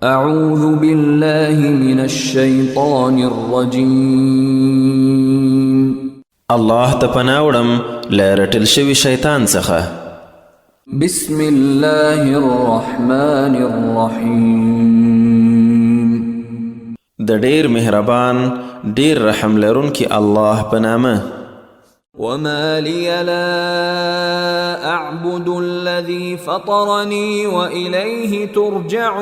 أعوذ بالله من الشيطان الرجيم. الله ته پناه وړم له رټل شوي شیطان څخه. بسم الله الرحمن الرحيم. د ډیر مهربان ډیر رحم لرونکي الله په نامه. وما لي لا أعبد الذي فطرني وإليه ترجعون.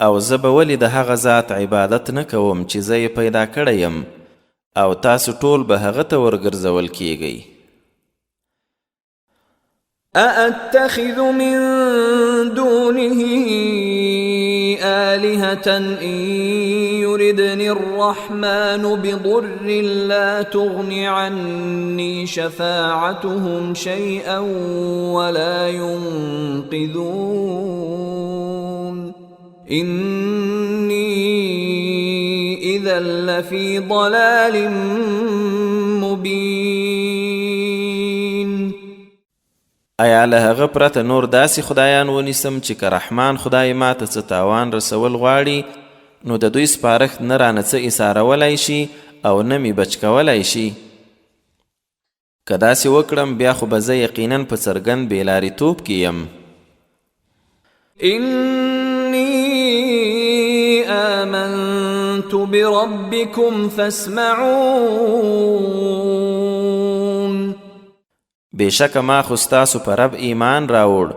او زه به ولې د هغه ذات عبادت نه کوم چې زه یې پیدا کړی یم او تاسو ټول به هغه ته ورګرځول کیږئ. أأتخذ من دونه آلهة إن يردني الرحمن بضر لا تغن عني شفاعتهم شيئا ولا ينقذون إني إذا لفي ضلال مبين. ایا له هغه پرته نور داسې خدایان ونیسم چې که رحمان خدای ماته څه تاوان رسول غواړي نو د دوی سپارښت نه رانه څه ایسارولی شي او نه مې بچ کولی شي. که داسې وکړم بیا خو به زه یقینا په څرګند بېلاریتوب کې یم. إني آمنت بربكم فاسمعون. بېشکه ما خو ستاسو په رب ایمان راوړ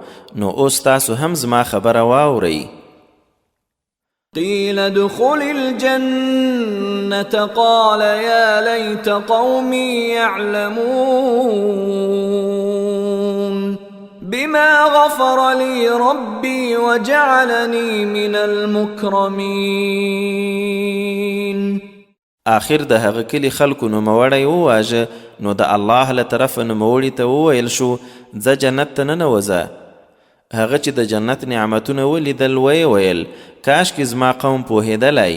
نو اوس تاسو هم زما خبره واورئ. قيل ادخل الجنة قال يا ليت قومي يعلمون بما غفر لي ربي وجعلني من المكرمين. آخر د هغه کلي خلکو نوموړی وواژه نو د الله له طرفه نوموړي ته وویل شو ځه جنت ته ننوځه. هغه چې د جنت نعمتونه ولیدل ویې ویل کاشکې زما قوم پوهېدلی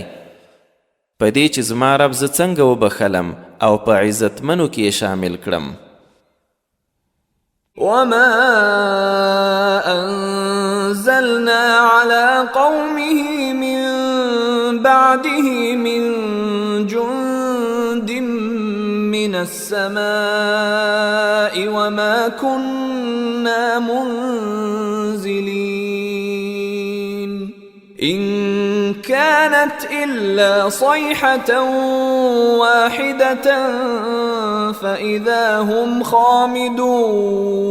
په دې چې زما رب زه څنګه وبخلم او په عزتمنو کې یې شامل کړم. وما أنزلنا على قومه من بعده من جند من السماء وما كنا منزلين إن كانت إلا صيحة واحدة فإذا هم خامدون.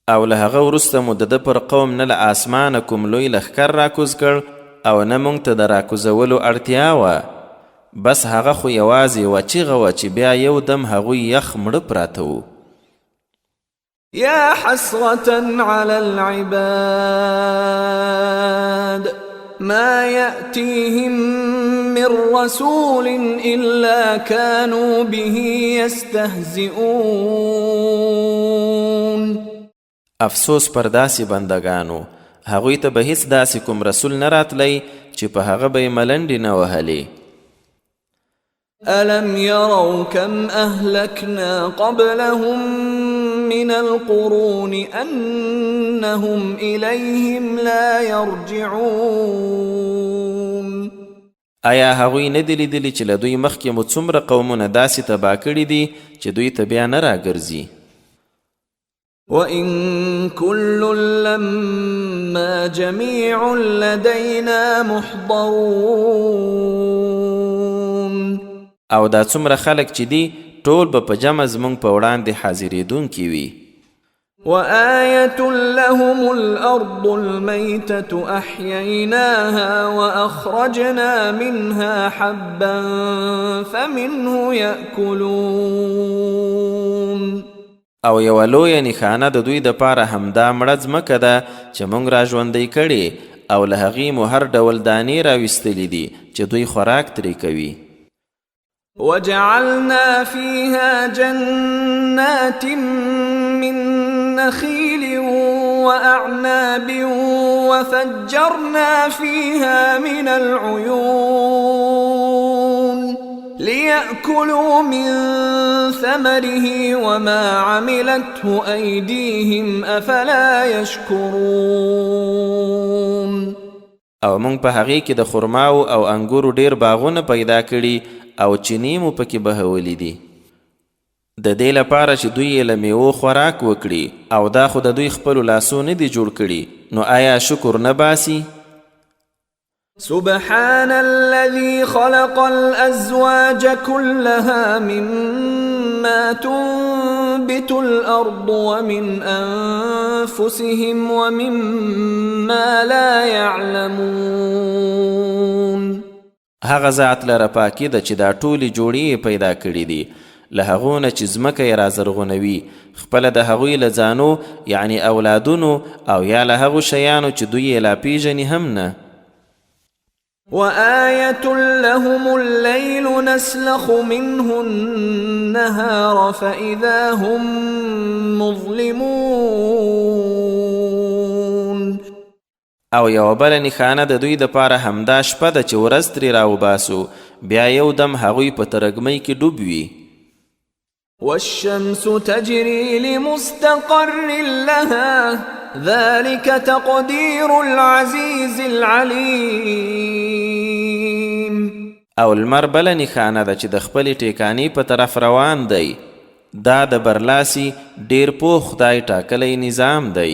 او له هغه وروسته مو د ده پر قوم نه له اسمانه کوم لوی لښکر راکوز کړ او نه موږ ته د راکوزولو اړتیا وه. بس هغه خو یوازې یوه چیغه وه چې بیا یو دم هغوی یخ مړه پراته وو. يا حسرة على العباد ما يأتيهم من رسول إلا كانوا به يستهزئون. افسوس پر داسې بندگانو هغوی ته به هیڅ داسې کوم رسول نه راتلی چې په هغه به یې ملنډې نه وهلې. ألم يروا كم أهلكنا قبلهم من القرون أنهم إليهم لا يرجعون. آیا هغوی نه دي لیدلي چې له دوی مخکې مو څومره قومونه داسې تباه کړي دي چې دوی ته بیا نه راګرځي. وإن كل لما جميع لدينا محضرون. او دا څومره خلک چې دي ټول به په جمع زموږ په وړاندې حاضرېدونکي وي. وآية لهم الأرض الميتة أحييناها وأخرجنا منها حبا فمنه يأكلون. او یوه لویه نښانه د دوی دپاره همدا مړه ځمکه ده چې موږ را ژوندی کړې او له هغې مو هر ډول دانې راویستلي دي چې دوی خوراک ترې کوي. وجعلنا فيها جنات من نخيل وأعناب وفجرنا فيها من العيون ليأكلوا من ثمره وما عملته أيديهم أفلا يشكرون. او موږ په هغې کې د خرماو او انګورو ډیر باغونه پیدا کړي او چینې مو پکې بهولي دي، د دې لپاره چې دوی یې له میوو خوراک وکړي، او دا خو د دوی خپلو لاسو نه دي جوړ کړي، نو آیا شکر نه باسي؟ سبحان الذي خلق الأزواج كلها مما تنبت الأرض ومن أنفسهم ومما لا يعلمون. هغه ذات لره پاکي ده چې دا ټولې جوړې پیدا کړي دي، له هغو نه چې ځمکه یې رازرغونوي، خپله د هغوی له ځانو یعنی اولادونو او یا له هغو شیانو چې دوی یې لا پیژني هم نه. وآية لهم الليل نسلخ منه النهار فإذا هم مظلمون. او یو بله نښانه د دوی دپاره همدا شپه ده چې ورځ ترې راوباسو، بیا یو دم هغوی په ترږمۍ کې ډوب وي. والشمس تجري لمستقر لها ذلك تقدير العزيز العليم. او لمر بله نښانه ده چې د خپلې ټیکانې په طرف روان دی، دا د برلاسي ډیر پوه خدای ټاکلی نظام دی.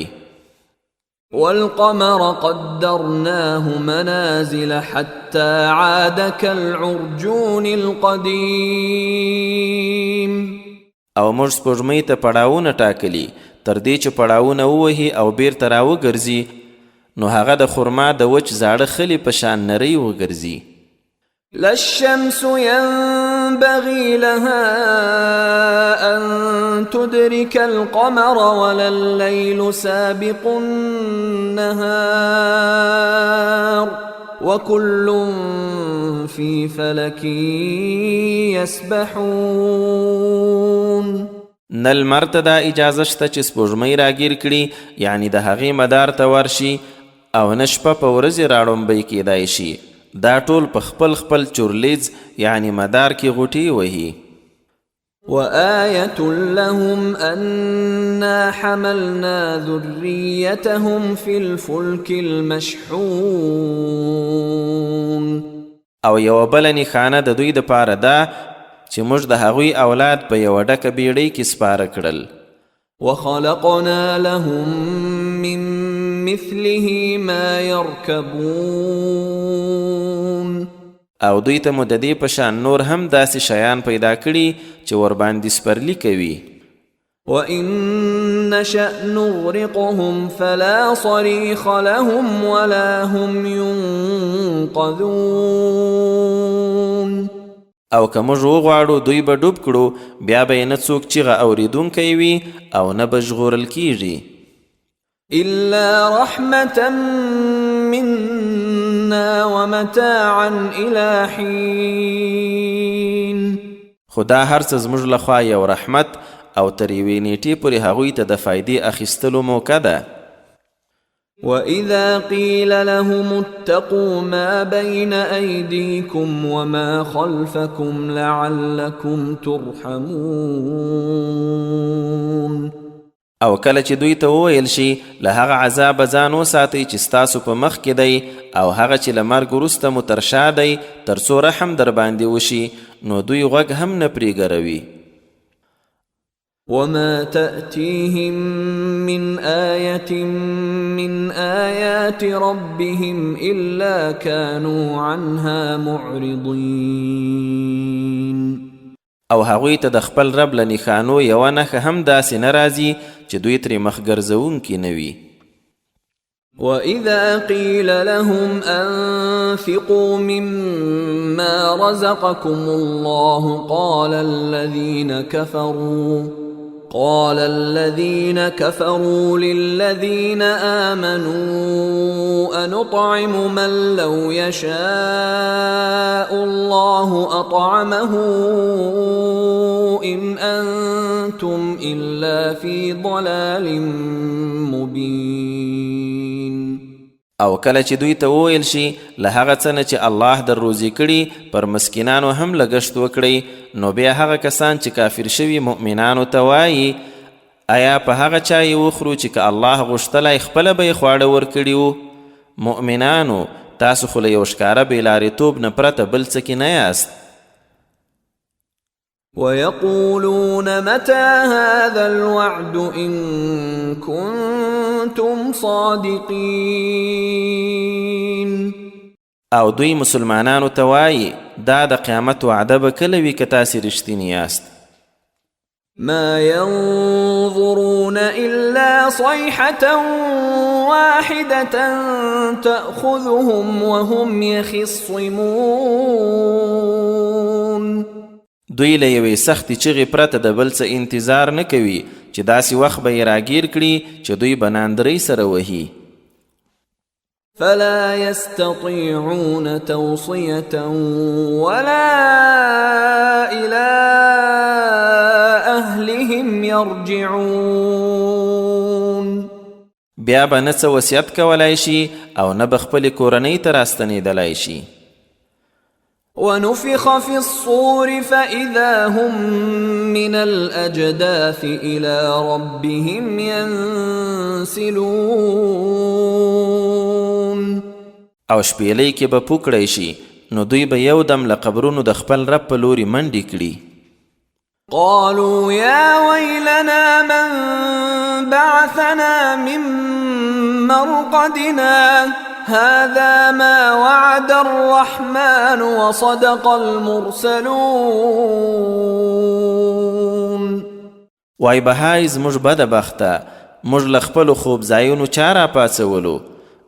والقمر قدرناه منازل حتى عاد كالعرجون القديم. او موږ سپوږمۍ ته پړاوونه ټاکلي تر دې چې پړاوونه ووهي او بیرته راوګرځي، نو هغه د خرما د وچ زاړه خلي په شان نری وګرځي. لا الشمس ينبغي لها أن تدرك القمر ولا الليل سابق النهار وكل في فلك يسبحون. نه لمر ته دا اجازه شته چې سپوږمۍ راګیر کړي، یعنی د هغې مدار ته ورشي، او نه شپه په ورځې راړومبی کیدای شي، دا ټول په خپل خپل چورلیز یعنی مدار کې غوټې وهي. وآية لهم أنا حملنا ذريتهم في الفلك المشحون. او یو بله نښانه د دوی دپاره ده چې موږ د هغوی اولاد په یوه ډکه بیړۍ کې سپاره کړل. وخلقنا لهم من مثله ما يركبون. او دوی ته مو د دې په شان نور هم داسې شیان پیدا کړي چې ورباندې سپرلي کوي. وإن نشأ نغرقهم فلا صريخ لهم ولا هم ينقذون. او که موږ وغواړو دوی به ډوب کړو، بیا به یې نه څوک چیغه اورېدونکی وي او نه به ژغورل کیږي. إلا رحمة منا ومتاعا إلى حين. خدا هر څه زموږ لخوا یو رحمت او تر یوې نیټې پورې هغوی ته د فایدې اخیستلو موقع ده. وإذا قيل لهم اتقوا ما بين أيديكم وما خلفكم لعلكم ترحمون. او کله چې دوی ته وویل شي له هغه عذابه ځان وساتئ چې ستاسو په مخ کې دی او هغه چې له مرګ وروسته مو تر شا دی، تر څو رحم در باندې وشي، نو دوی غوږ هم نه پرېږروي. وما تأتيهم من آية من آيات ربهم إلا كانوا عنها معرضين. او هغوی ته د خپل رب له نښانو یوه نښه هم داسې نه راځي چې دوی ترې مخ ګرځوونکي نه وي. وإذا قيل لهم أنفقوا مما رزقكم الله قال الذين كفروا للذين آمنوا أنطعم من لو يشاء الله أطعمه إن أنتم إلا في ضلال مبين. او کله چې دوی ته وویل شي له هغه څه نه چې الله در روزي کړي پر مسکینانو هم لګښت وکړئ نو بیا هغه کسان چې کافر شوي مؤمنانو ته وایي آیا په هغه چا یې وخورو چې که الله غوښتلی خپله به یې خواړه ورکړي وو مؤمنانو تاسو خو له یو ښکاره بېلارېتوب نه پرته بل څه کې نه یاست ويقولون متى هذا الوعد إن كنتم صادقين او دوی مسلمانانو ته وایي دا د قیامت وعده به کله وي که تاسې رښتیني یاست ما ينظرون إلا صيحة واحدة تأخذهم وهم يخصمون دوی له یوې سختې چغې پرته د بل څه انتظار نه کوي چې داسې وخت به یې راګیر کړي چې دوی به ناندرۍ سره وهي فلا يستطيعون توصية ولا إلى أهلهم يرجعون بیا به نه څه وصیت کولی شي او نه به خپلې کورنۍ ته راستنېدلی شي ونفخ في الصور فإذا هم من الأجداث إلى ربهم ينسلون او شپېلۍ کې به پوکړی شي نو دوی به یو دم له قبرونو د خپل رب په لوري منډې کړي قالوا يا ويلنا من بعثنا من مرقدنا هذا ما وعد الرحمن وصدق المرسلون وای بهای زموږ بده بخته موږ له خپلو خوب ځایونو چا راپاڅولو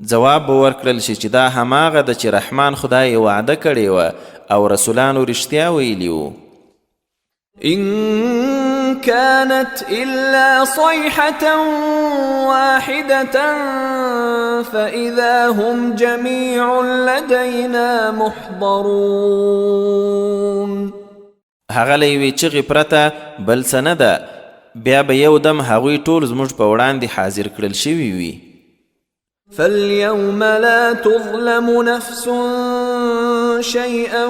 ځواب به ورکړل شي چې دا هماغه ده چې رحمان خدای یې وعده کړې وه او رسولانو رښتیا ویلي وو إن كانت إلا صيحة واحدة فإذا هم جميع لدينا محضرون هغه له یوې چغې پرته بل څه نه ده بیا به یو دم هغوی ټول زموږ په وړاندې حاضر کړل شوي وي فاليوم لا تظلم نفس شيئا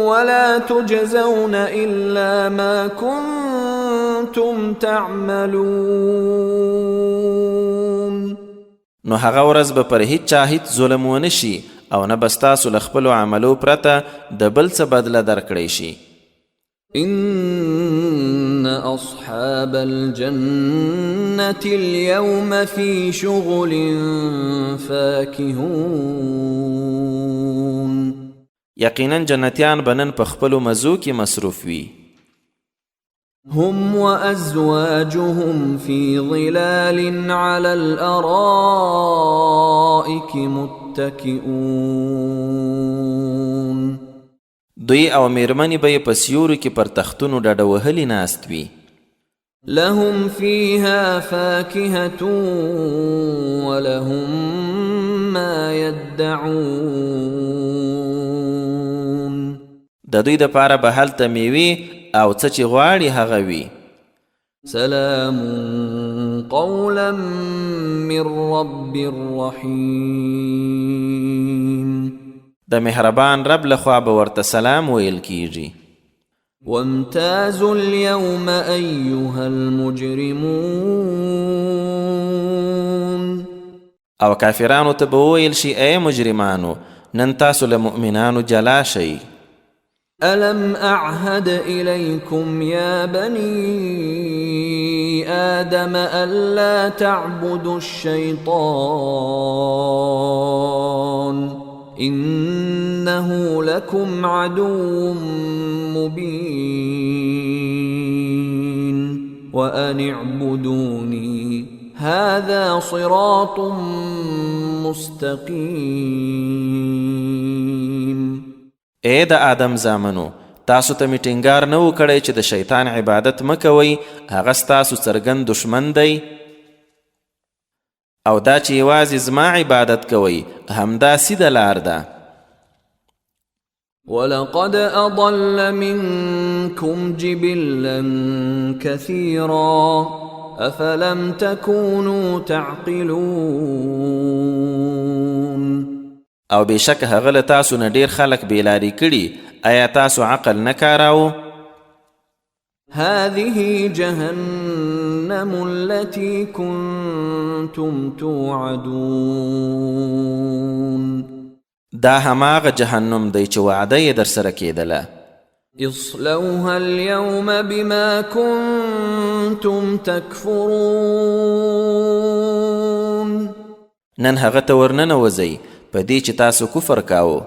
ولا تجزون إلا ما كنتم تعملون نو هغه ورځ به پر هیڅ چا هیڅ ظلم ونه شي او نه به ستاسو له خپلو عملو پرته د بل څه بدله درکړی شي إن أصحاب الجنة اليوم في شغل فاكهون یقینا جنتیان به نن په خپلو مزو کې مصروف وي هم وأزواجهم في ظلال على الأرائك متكئون دوی او میرمنې به یې په سیورو کې پر تختونو ډډه وهلي ناست وي لهم فيها فاكهة ولهم ما يدعون د دوی دپاره به هلته میوې او څه چې غواړي هغه وي سلام قولا من رب رحيم د مهربان رب لخوا به ورته سلام ویل کیږي وامتازوا اليوم أيها المجرمون او کافرانو ته به وویل شي ای مجرمانو نن تاسو له مؤمنانو جلا شئ ألم أعهد إليكم يا بني آدم ألا تعبدوا الشيطان إنه لكم عدو مبين وأن اعبدوني هذا صراط مستقيم ای د آدم زامنو تاسو ته می ټینګار نه و کړی چې د شیطان عبادت مه کوئ هغه ستاسو څرګند دشمن دی او دا چې یوازې زما عبادت کوئ همدا سیده لار ده ولقد أضل منكم جبلا كثيرا افلم تكونوا تعقلون او بشک هغه له تاسو نه ډیر خلک بیلاری کړي آیا تاسو عقل نه کاراو هذه جهنم التي كنتم توعدون دا هماغه جهنم دی چې وعده یې در سره کېدله اصلوها اليوم بما كنتم تكفرون نن هغه ته ورننوځئ په دې چې تاسو کفر کاوه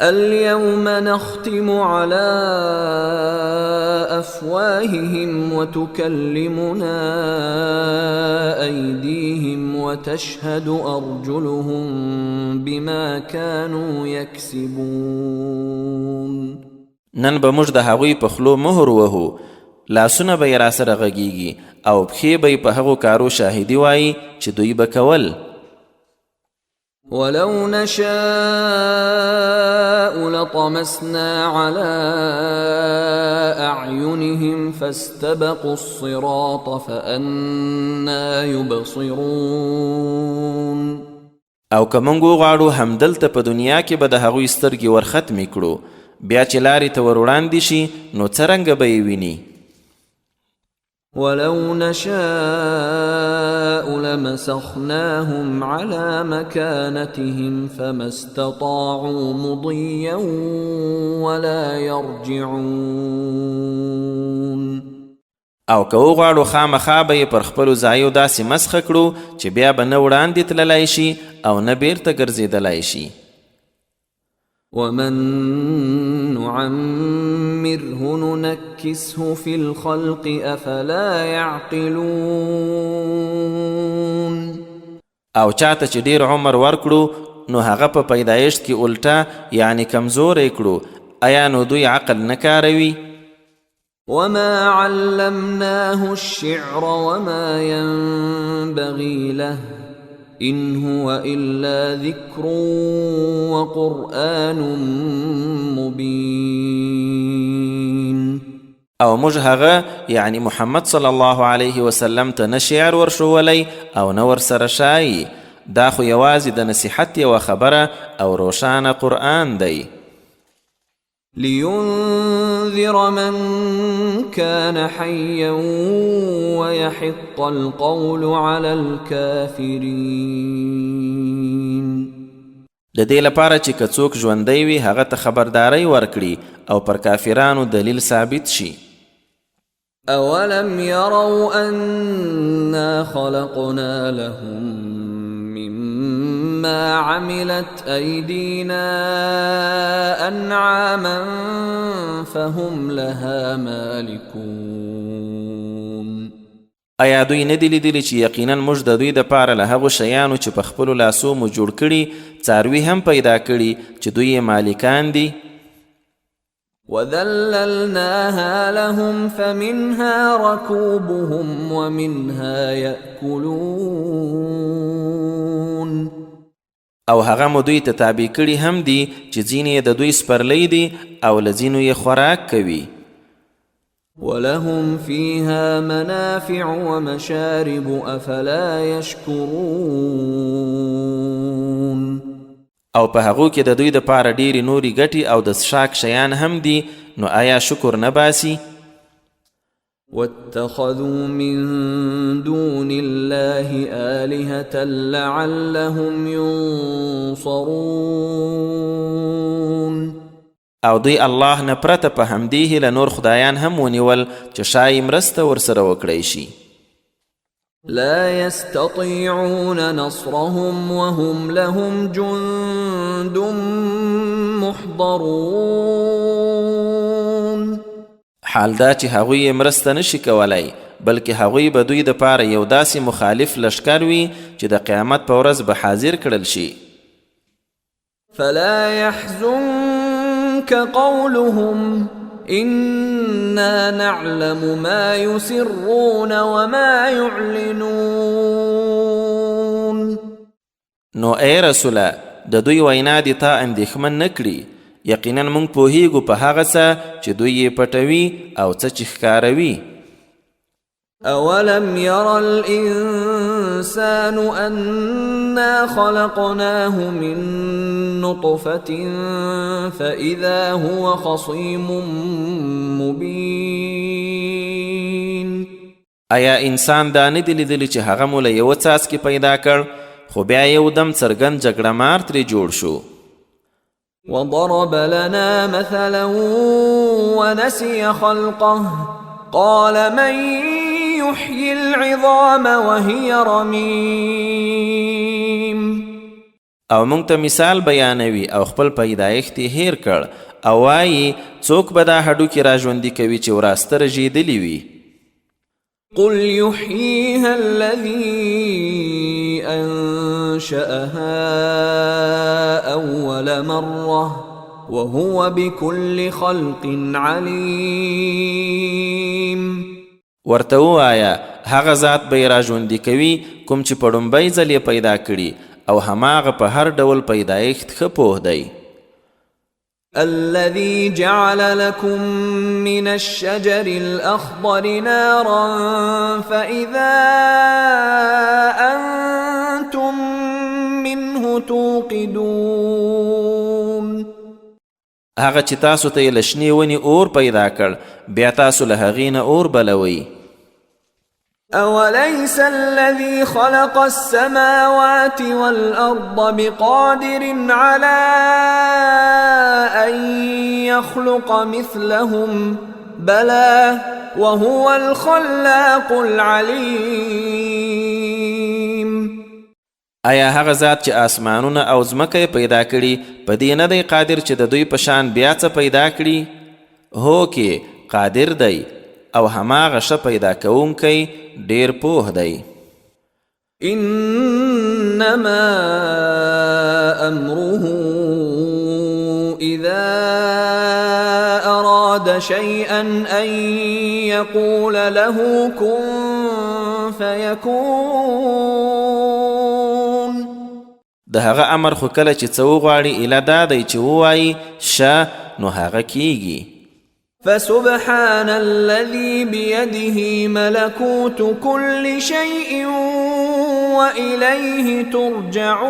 اليوم نختم على أفواههم وتكلمنا أيديهم وتشهد أرجلهم بما كانوا يكسبون نن به موږ د هغوی په خلو مهر وهو لاسونه به یې راسره غږیږي او پښې به یې په هغو کارو شاهدي وایي چې دوی به کول ولو نشاء لطمسنا على أعينهم فاستبقوا الصراط فأنا يبصرون او که موږ وغواړو همدلته په دنیا کې به د هغوی سترګې ورختمې کړو بیا چې لارې ته ور وړاندې شي نو څرنګه به یې ویني ولو نشاء لمسخناهم على مكانتهم فما استطاعوا مضيا ولا يرجعون او که وغواړو خامخا به یې پر خپلو ځایو داسې مسخه کړو چې بیا به نه وړاندې تللی شي او نه بیرته ګرځېدلی شي ومن نعمره ننكسه في الخلق افلا يعقلون او چاته چې ډیر عمر ورکړو نو هغه په پیدایشت کې الټا یعنی کمزوری کړو آیا نو دوی عقل نه کاروي وما علمناه الشعر وما ينبغي له إن هو إلا ذكر وقرآن مبين او موږ هغه یعنی محمد صلی الله علیه وسلم ته نه شعر ورښولی او نه ورسره شایي دا خو یوازې د نصیحت یوه خبره او روښانه قرآن دی لينذر من كان حيا ويحق القول على الكافرين د دې لپاره چې که څوک ژوندی وي هغه ته خبرداری ورکړي او پر کافرانو دلیل ثابت شي أولم يروا أنا خلقنا لهم مما عملت أيدينا أنعاما فهم لها مالكون آیا دوی نه دي لیدلي چې یقینا موږ د دوی دپاره له هغو شیانو چې په خپلو لاسو مو جوړ کړي څاروي هم پیدا کړي چې دوی یې مالکان دي وذللناها لهم فمنها ركوبهم ومنها يأكلون او هغه مو دوی ته تابع کړي هم دي چې ځینې د دوی سپرلی دي او له ځینو یې خوراک کوي ولهم فيها منافع ومشارب أفلا يشكرون او په هغو کې د دوی دپاره ډېرې نورې ګټې او د څښاک شیان هم دي نو آیا شکر نه باسي واتخذوا من دون الله آلهة لعلهم ينصرون او دوی الله نه پرته په همدې هیله نور خدایان هم ونیول چې شایي مرسته ورسره وکړی شي لا يستطيعون نصرهم وهم لهم جند محضرون حال دا چې هغوی یې مرسته نشي کولی بلکې هغوی به دوی دپاره یو داسې مخالف لشکر وي چې د قیامت په ورځ به حاضر کړل شي فلا يحزنك قولهم إنا نعلم ما يسرون وما يعلنون نو ای رسوله د دوی وینا دې تا اندېښمن نه کړي یقینا موږ پوهیږو په هغه څه چې دوی یې پټوي او څه چې ښکاروي أولم ير الإنسان أنا خلقناه من نطفة فإذا هو خصيم مبين. آیا انسان دا نه دی لیدلی چې هغه مو له یوه څاڅکي پیدا کړ خو بیا یو دم څرګند جګړه مار ترې جوړ شو. وضرب لنا مثلا ونسي خلقه قال من يحيي العظام وهي رميم. او موږ ته مثال بیانوي او خپل پیدایښت یې هیر کړ او وایي څوک به دا هډوکي را ژوندي کوي چې وراسته رژېدلي وي. قل يحييها الذي أنشأها أول مرة وهو بكل خلق عليم. ورته ووایه هغه ذات به یې را ژوندي کوي کوم چې په ړومبی ځل یې پیدا کړي او هماغه په هر ډول پیدایښت ښه پوه دی. الذي جعل لكم من الشجر الأخضر نارا فإذا أنتم منه توقدون. هغه چې تاسو ته یې له شنې ونې اور پیدا کړ بیا تاسو له هغې نه اور بلوئ. أوليس الذي خلق السماوات والأرض بقادر على أن يخلق مثلهم بلى وهو الخلاق العليم. آیا هغه ذات چې آسمانونه او ځمکه پیدا کړي په دې نه دی قادر چې د دوی په شان بیا څه پیدا کړي؟ هو کې قادر دی او هماغه ښه پیدا کوونکی ډیر پوه دی. انما امره اذا اراد شيئا ان يقول له كن فيكون. د هغه امر خو کله چې څه وغواړي ایله دا دی چې ووایي شه نو هغه کیږي. فسبحان الذي بيده ملكوت كل شيء وإليه ترجعون.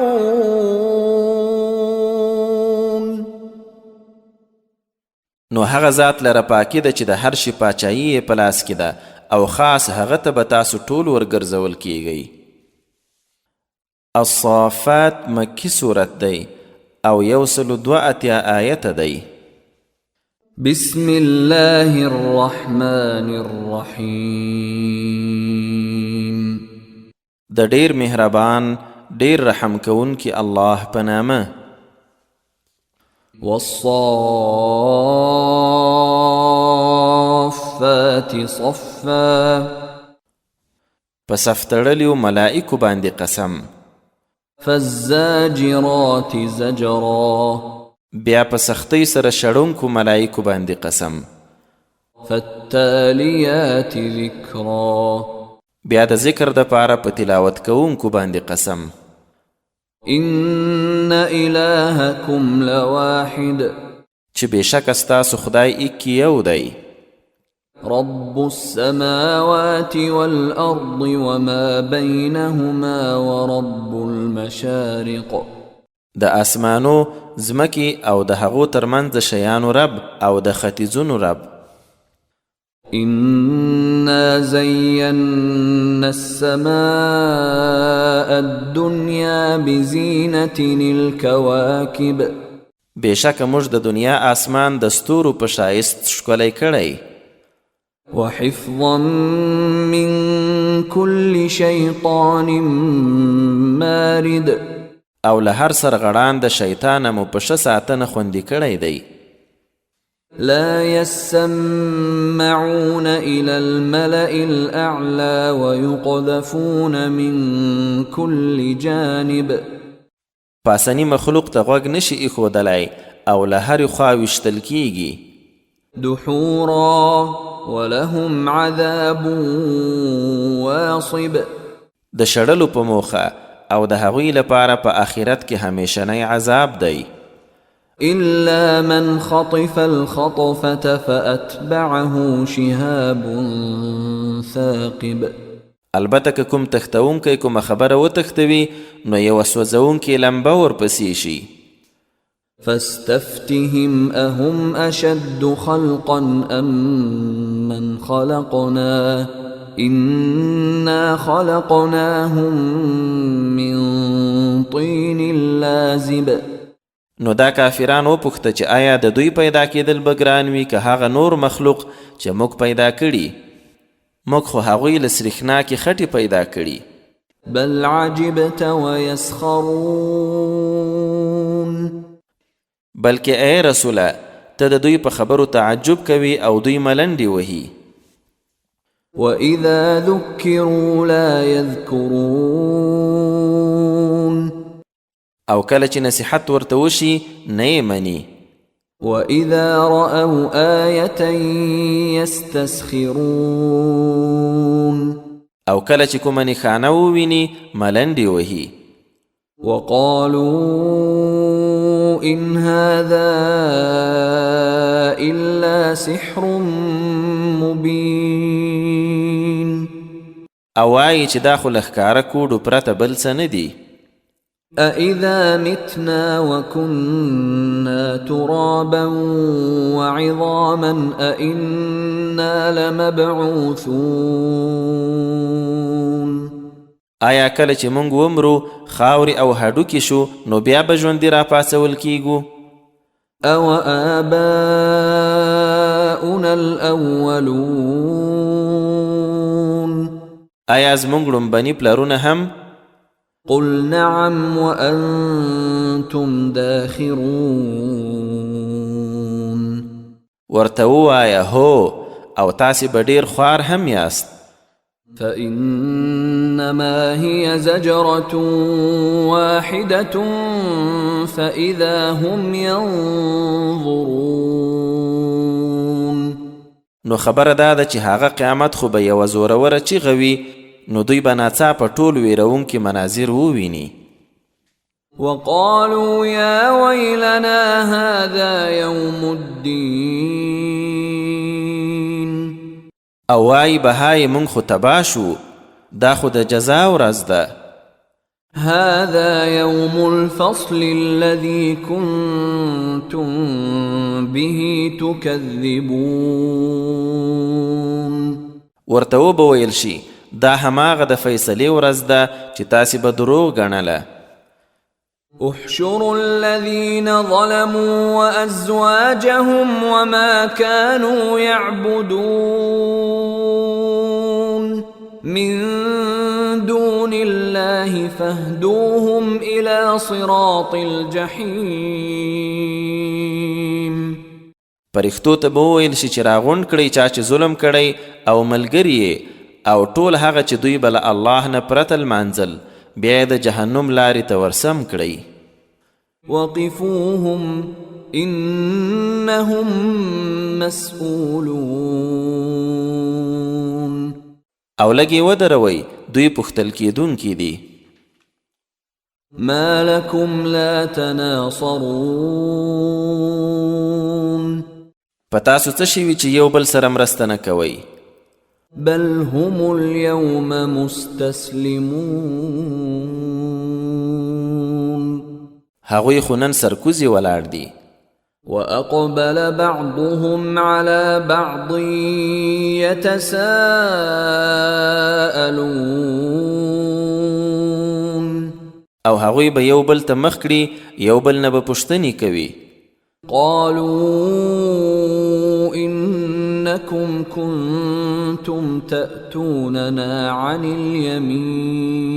نو هغه ذات لره پاکي ده چې د هر شي پاچایي یې په لاس کې ده او خاص هغه ته به تاسو ټول ورګرځول کیږئ. الصافات مکی صورت دی او 182 آیته دی. بسم الله الرحمن الرحیم. د ډیر مهربان ډیر رحم کوونکی الله په نامه. والصافات صفا. په صف تړلیو ملائکو باندې قسم. فالزاجرات زجرا. بیا په سختۍ سره شړونکو ملائکو باندې قسم. فالتاليات ذکرا. بیا د ذکر د پاره په تلاوت کوونکو باندې قسم. ان الهکم لواحد. چې بېشکه ستاسو خدای ایک یو دی. رب السماوات والأرض وما بينهما ورب المشارق. د آسمانو ځمکې او د هغو ترمنځ د شیانو رب او د ختیځونو رب. إنا زينا السماء الدنيا بزينة الكواكب. بېشکه موږ د دنیا آسمان د ستورو په ښایست ښکلی کړی. وحفظا من كل شيطان مارد. او له هر سرغړان د شیطانه مو په ښه ساتنه خوندي کړی دی. لا يسمعون إلى الملأ الأعلى ويقذفون من كل جانب. پاسني مخلوق ته غوږ نشي ایښودلی او له هرې خوا ویشتل کیږي. دحورا ولهم عذاب واصب. د شړلو په موخه او د هغوی لپاره په آخرت کې همیشنی عذاب دی. إلا من خطف الخطفة فأتبعه شهاب ثاقب. البته که کوم تختونکی کومه خبره وتښتوي نو یوه سوځونکې لمبه ورپسې شي. فاستفتهم أهم أشد خلقا أم من خلقنا إنا خلقناهم من طين لازب. نو دا کافران وپوښته چې آیا د دوی پیدا کېدل به ګران وي که هغه نور مخلوق چې موږ پیدا کړي؟ موږ خو هغوی له سریښناکې خټې پیدا کړي. بل عجبت ويسخرون. بلکې ای رسوله ته د دوی په خبرو تعجب کوي او دوی ملنډې وهي. وإذا ذكروا لا يذكرون. او کله چې نصیحت ورته وشي نه یې مني. وإذا رأوا آية يستسخرون. او کله چې کومه نښانه وویني ملنډې وهي. وقالوا إن هذا إلا سحر مبين. او وایي چې دا خو له ښکاره کوډو پرته بل څه نه دي. أإذا متنا وكنا ترابا وعظاما أإنا لمبعوثون. آیا کله چې موږ ومرو خاورې او هډوکې شو نو بیا به ژوندي راپاڅول کیږو؟ أو آباؤنا الأولون. آیا زموږ لومبني پلرونه هم؟ قل نعم وأنتم داخرون. ورته ووایه هو او تاسې به ډېر خوار هم یاست. فإنما هي زجرة واحدة فإذا هم ينظرون. نو خبره دا ده چې هغه قیامت خو به یوه زوروره چیغه وي نو دوی به ناڅاپه ټول ویرونکي مناظر وویني. وقالوا يا ويلنا هذا يوم الدين. او وایي بهای مونږ خو تباه شو دا خو د جزا ورځ ده. هذا يوم الفصل الذي كنتم به تكذبون. ورته وبه ویل شي دا هماغه د فیصلې ورځ ده چې تاسې به دروغ ګڼله. احشروا الذين ظلموا وأزواجهم وما كانوا يعبدون من دون الله فاهدوهم إلى صراط الجحيم. پرښتو ته به وویل شي چې راغونډ کړئ چا چې ظلم کړی او ملګري او ټول هغه چې دوی به له الله نه پرته لمانځل بیا د جهنم لارې ته ورسم کړئ. وقفوهم إنهم مسئولون. او لږې ودروئ دوی پوښتل کېدونکي دي. ما لكم لا تناصرون. په تاسو څه شوي چې یو بل سره مرسته نه کوئ؟ بل هم اليوم مستسلمون. هغوی خو نن سرکوزي ولاړ دي. وأقبل بعضهم على بعض يتساءلون. او هغوی به یو بل ته مخ کړي یو بل نه به پوښتنې کوي. قالوا إنكم كنتم تأتوننا عن اليمين.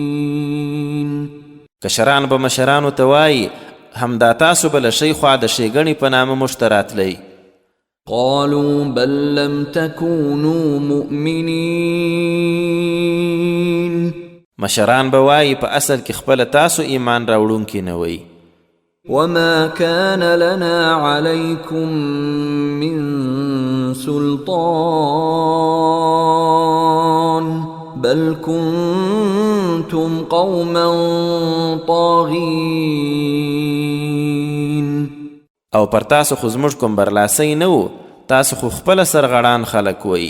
کشران به مشرانو ته وایي همدا تاسو به له شی خوا د ښېګڼې په نامه موږ ته راتلئ. قالوا بل لم تكونوا مؤمنين. مشران به وایي په اصل کې خپله تاسو ایمان راوړونکي نه وئ. وما كان لنا عليكم من سلطان بل كنتم قوما طاغين. او پر تاسو خو زموږ کوم برلاسی نه و، تاسو خو خپله سرغړان خلک وئ.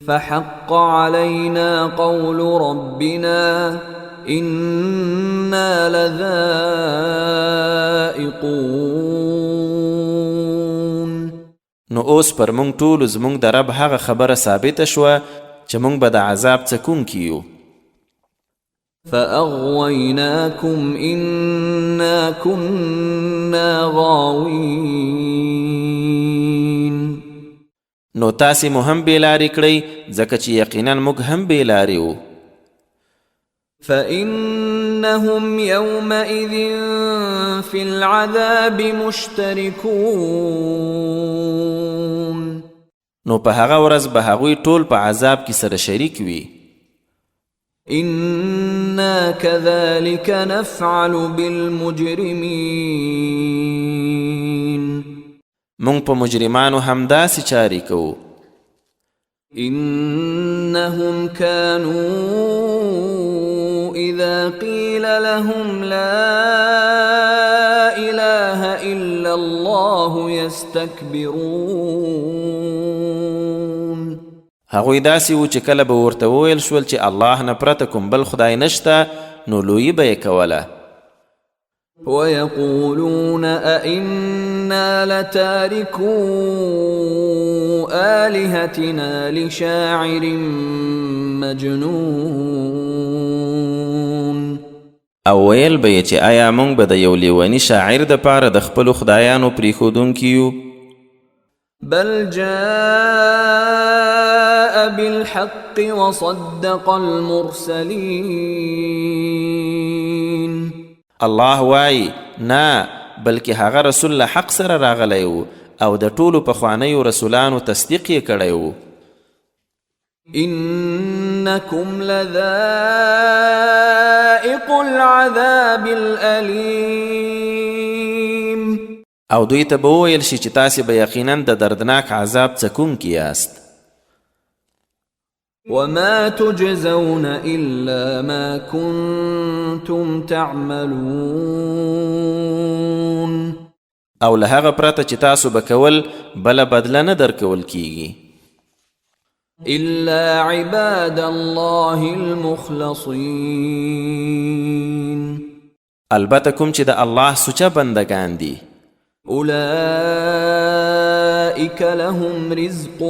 فحق علينا قول ربنا إنا لذائقون. نو اوس پر مونږ ټولو زموږ د رب هغه خبره ثابته شوه چې مونږ به د عذاب څکونکي یو. فأغويناكم إنا كنا غاوين. نو تاسې مو هم بېلارې کړئ ځکه چې یقینا موږ هم بېلارې وو. فإنهم يومئذ في العذاب مشتركون. نو په هغه ورځ به هغوی ټول په عذاب کې سره شریک وي. إنا كذلك نفعل بالمجرمين. مونږ په مجرمانو همداسې چارې کوو. إنهم كانوا إذا قيل لهم لا إله إلا الله يستكبرون. هغوی داسې وو چې کله به ورته وویل شول چې الله نه پرته کوم بل خدای نشته نو لویي به یې کوله. ويقولون أئنا لتاركو آلهتنا لشاعر مجنون. او ویل به یې چې آیا موږ به د یو لیوني شاعر دپاره د خپلو خدایانو پرېښودونکي یو؟ بل جاء بالحق وصدق المرسلين. الله وایي نه، بلکې هغه رسول له حق سره راغلی و او د ټولو پخوانیو رسولانو تصدیق یې کړی و. إنكم لذائق العذاب الأليم. او دوی ته به وویل شي چې تاسې به یقینا د دردناک عذاب څکونکي یاست. وما تجزون إلا ما كنتم تعملون. او له هغه پرته چې تاسو به کول بله بدله نه درکول کیږي. إلا عباد الله المخلصين. البته کوم چې د الله سوچه بندگان دي. أولئك لهم رزق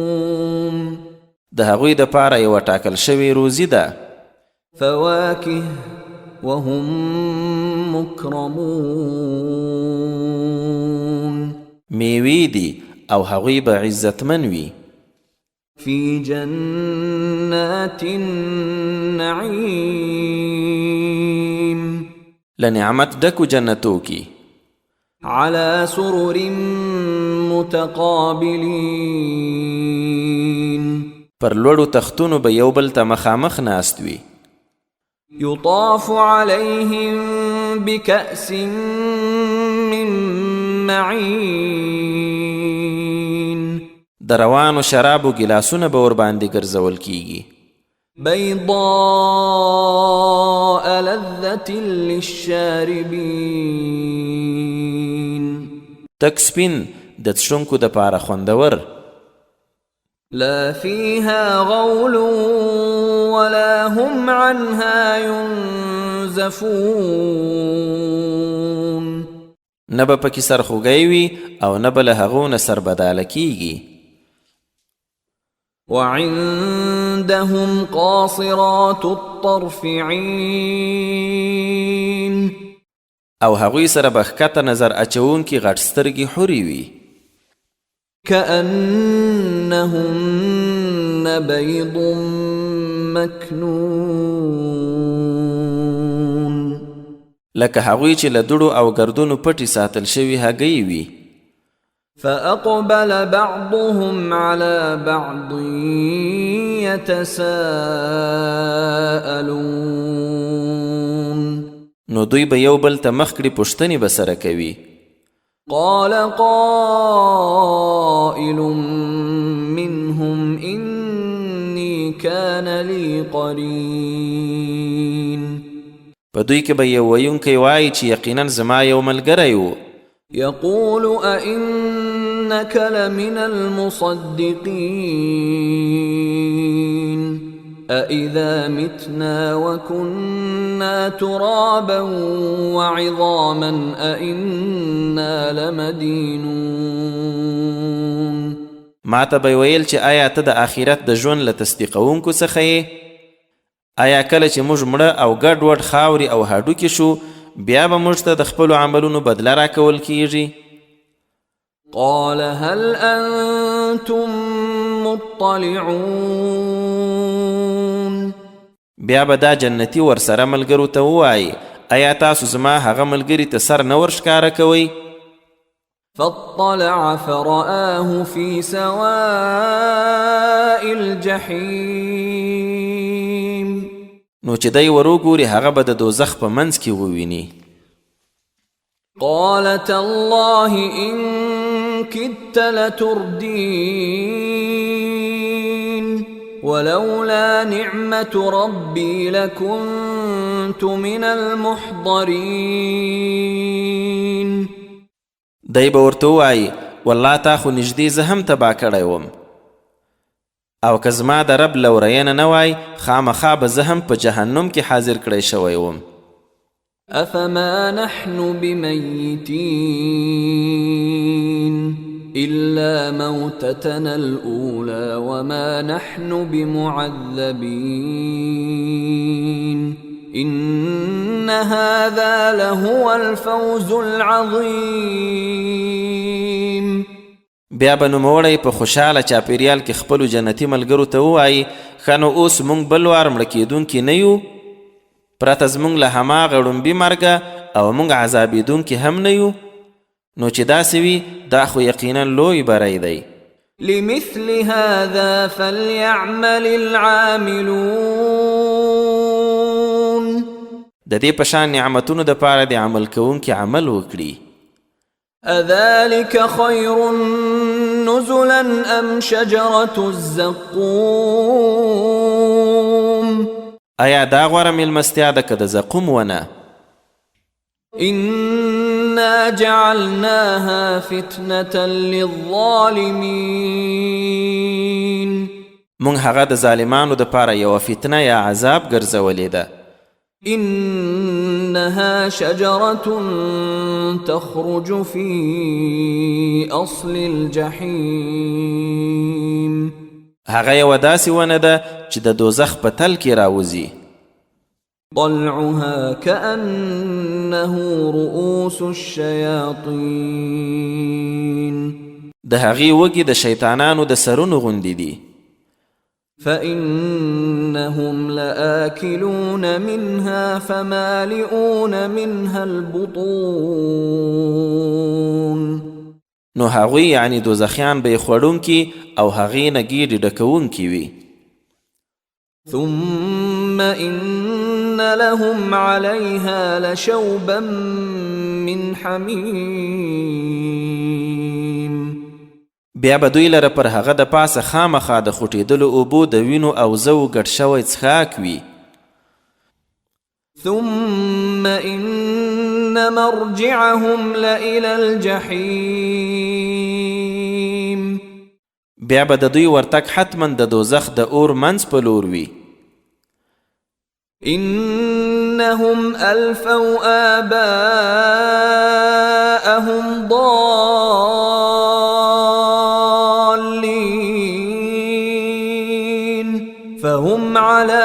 معلوم. د هغوی دپاره یوه ټاکل شوې روزي ده. فواكه وهم مكرمون. میوې دي او هغوی به عزتمن وي. في جنات النعيم. لنعمت ډکو جنتو کې. على سرر متقابلين. پر لوړو تختونو به یو بل ته مخامخ ناست وي. يطاف عليهم بكأس من معين. د روانو شرابو ګلاسونه به ورباندې ګرځول کیږي. بيضاء لذة للشاربين. تک سپین د څښونکو دپاره خوندور. لا فيها غول ولا هم عنها ينزفون. نه به پکې سرخوږی وي او نه به له هغو نه سربداله کیږي. وعندهم قاصرات الطرف عين. او هغوی سره به ښکته نظر اچوونکي غټ سترګې حورې وي. كأنهن بيض مكنون. لکه هغوی چې له دوړو او ګردونو پټې ساتل شوي هګۍ وي. فأقبل بعضهم على بعض يتساءلون. نو دوی به یو بل ته مخ کړي پوښتنې به سره کوي. قال قائل منهم إني كان لي قرين. په دوی کې به یو ویونکی وایي چې یقینا زما یو ملګری و. يقول أئنك لمن المصدقين أإذا متنا وكنا ترابا وعظاما أإنا لمدينون. ما ته به ویل چې آیا ته د آخرت د ژوند له تصدیقونکو څخه یې؟ آیا کله چې موږ مړه او ګډ وډ خاورې او هډوکي شو بیا به موږ ته د خپلو عملونو بدله راکول کیږي؟ قال هل أنتم مطلعون. بیا به دا جنتی ورسره ملګرو ته ووایي آیا تاسو زما هغه ملګري ته سر نه ورښکاره کوئ؟ فاطلع فرآه في سواء الجحيم. نو چې دی وروګوري هغه به د دوزخ په منځ کې وویني. قال تالله إن كدت لتردين ولولا نعمة ربي لكنت من المحضرين. دی به ورته ووایي والله تا خو نږدې زه هم تباه کړی وم، او که زما د رب لورینه نه وای خامخا به زه هم په جهنم کې حاضر کړی شوی وم. أفما نحن بميتين إلا موتتنا الأولى وما نحن بمعذبين إن هذا لهو الفوز العظيم. بیا به نوموړی په خوشحاله چاپیریال کې خپلو جنتي ملګرو ته ووایي ښه نو اوس موږ بل وار مړه کیدونکي نه یو، پرته زموږ له هماغه ړومبي مرګه او موږ عذابېدونکي هم نه یو. نو چې داسې وي دا خو یقینا لوی بری دی. لمثل هذا فليعمل العاملون. د دې په شان نعمتونو دپاره د عمل کوونکي عمل وکړي. أذلك خير نزلا أم شجرة الزقوم. آیا دا غوره میلمستیا ده که د زقوم ونه؟ إنا جعلناها فتنة للظالمين. مونږ هغه د ظالمانو دپاره یوه فتنه یا عذاب ګرځولې ده. إنها شجرة تخرج في أصل الجحيم. هغه یوه داسې ونه ده چې د دوزخ په تل کې راوځي. طلعها كأنه رؤوس الشياطين. د هغې وږي د شیطانانو د سرونو غوندې دي. فإنهم لآكلون منها فمالئون منها البطون. نو هغوی یعنی دوزخیان به یې خوړونکي او هغې نه ګیډې ډکوونکي وي. ثم إن لهم عليها لشوبا من حميم. بیا به دوی لره پر هغه د پاسه خامخا د خوټېدلو اوبو د وینو او زو ګډ شوی څښاک وي. ثم إن مرجعهم لإلى الجحيم. بیا به د دوی ورتګ حتما د دوزخ د اور منځ په لور وي. إنهم ألفوا آباءهم ضالين فهم على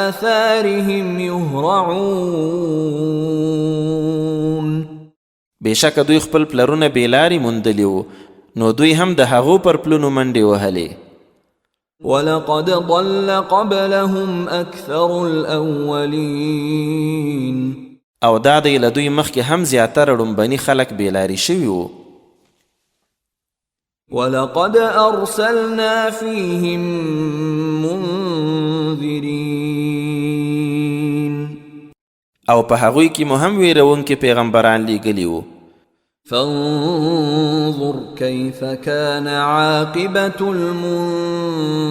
آثارهم يهرعون. بېشکه دوی خپل پلرونه بېلارې موندلي وو، نو دوی هم د هغو پر پلونو منډې وهلې. ولقد ضل قبلهم أكثر الأولين. او دا دی له دوی مخکې هم زیاتره ړومبني خلک بېلارې شوي وو. ولقد أرسلنا فيهم منذرين. او په هغوی کې مو هم ویرونکي پیغمبران لیږلي وو. فانظر كيف كان عاقبة المنذرين.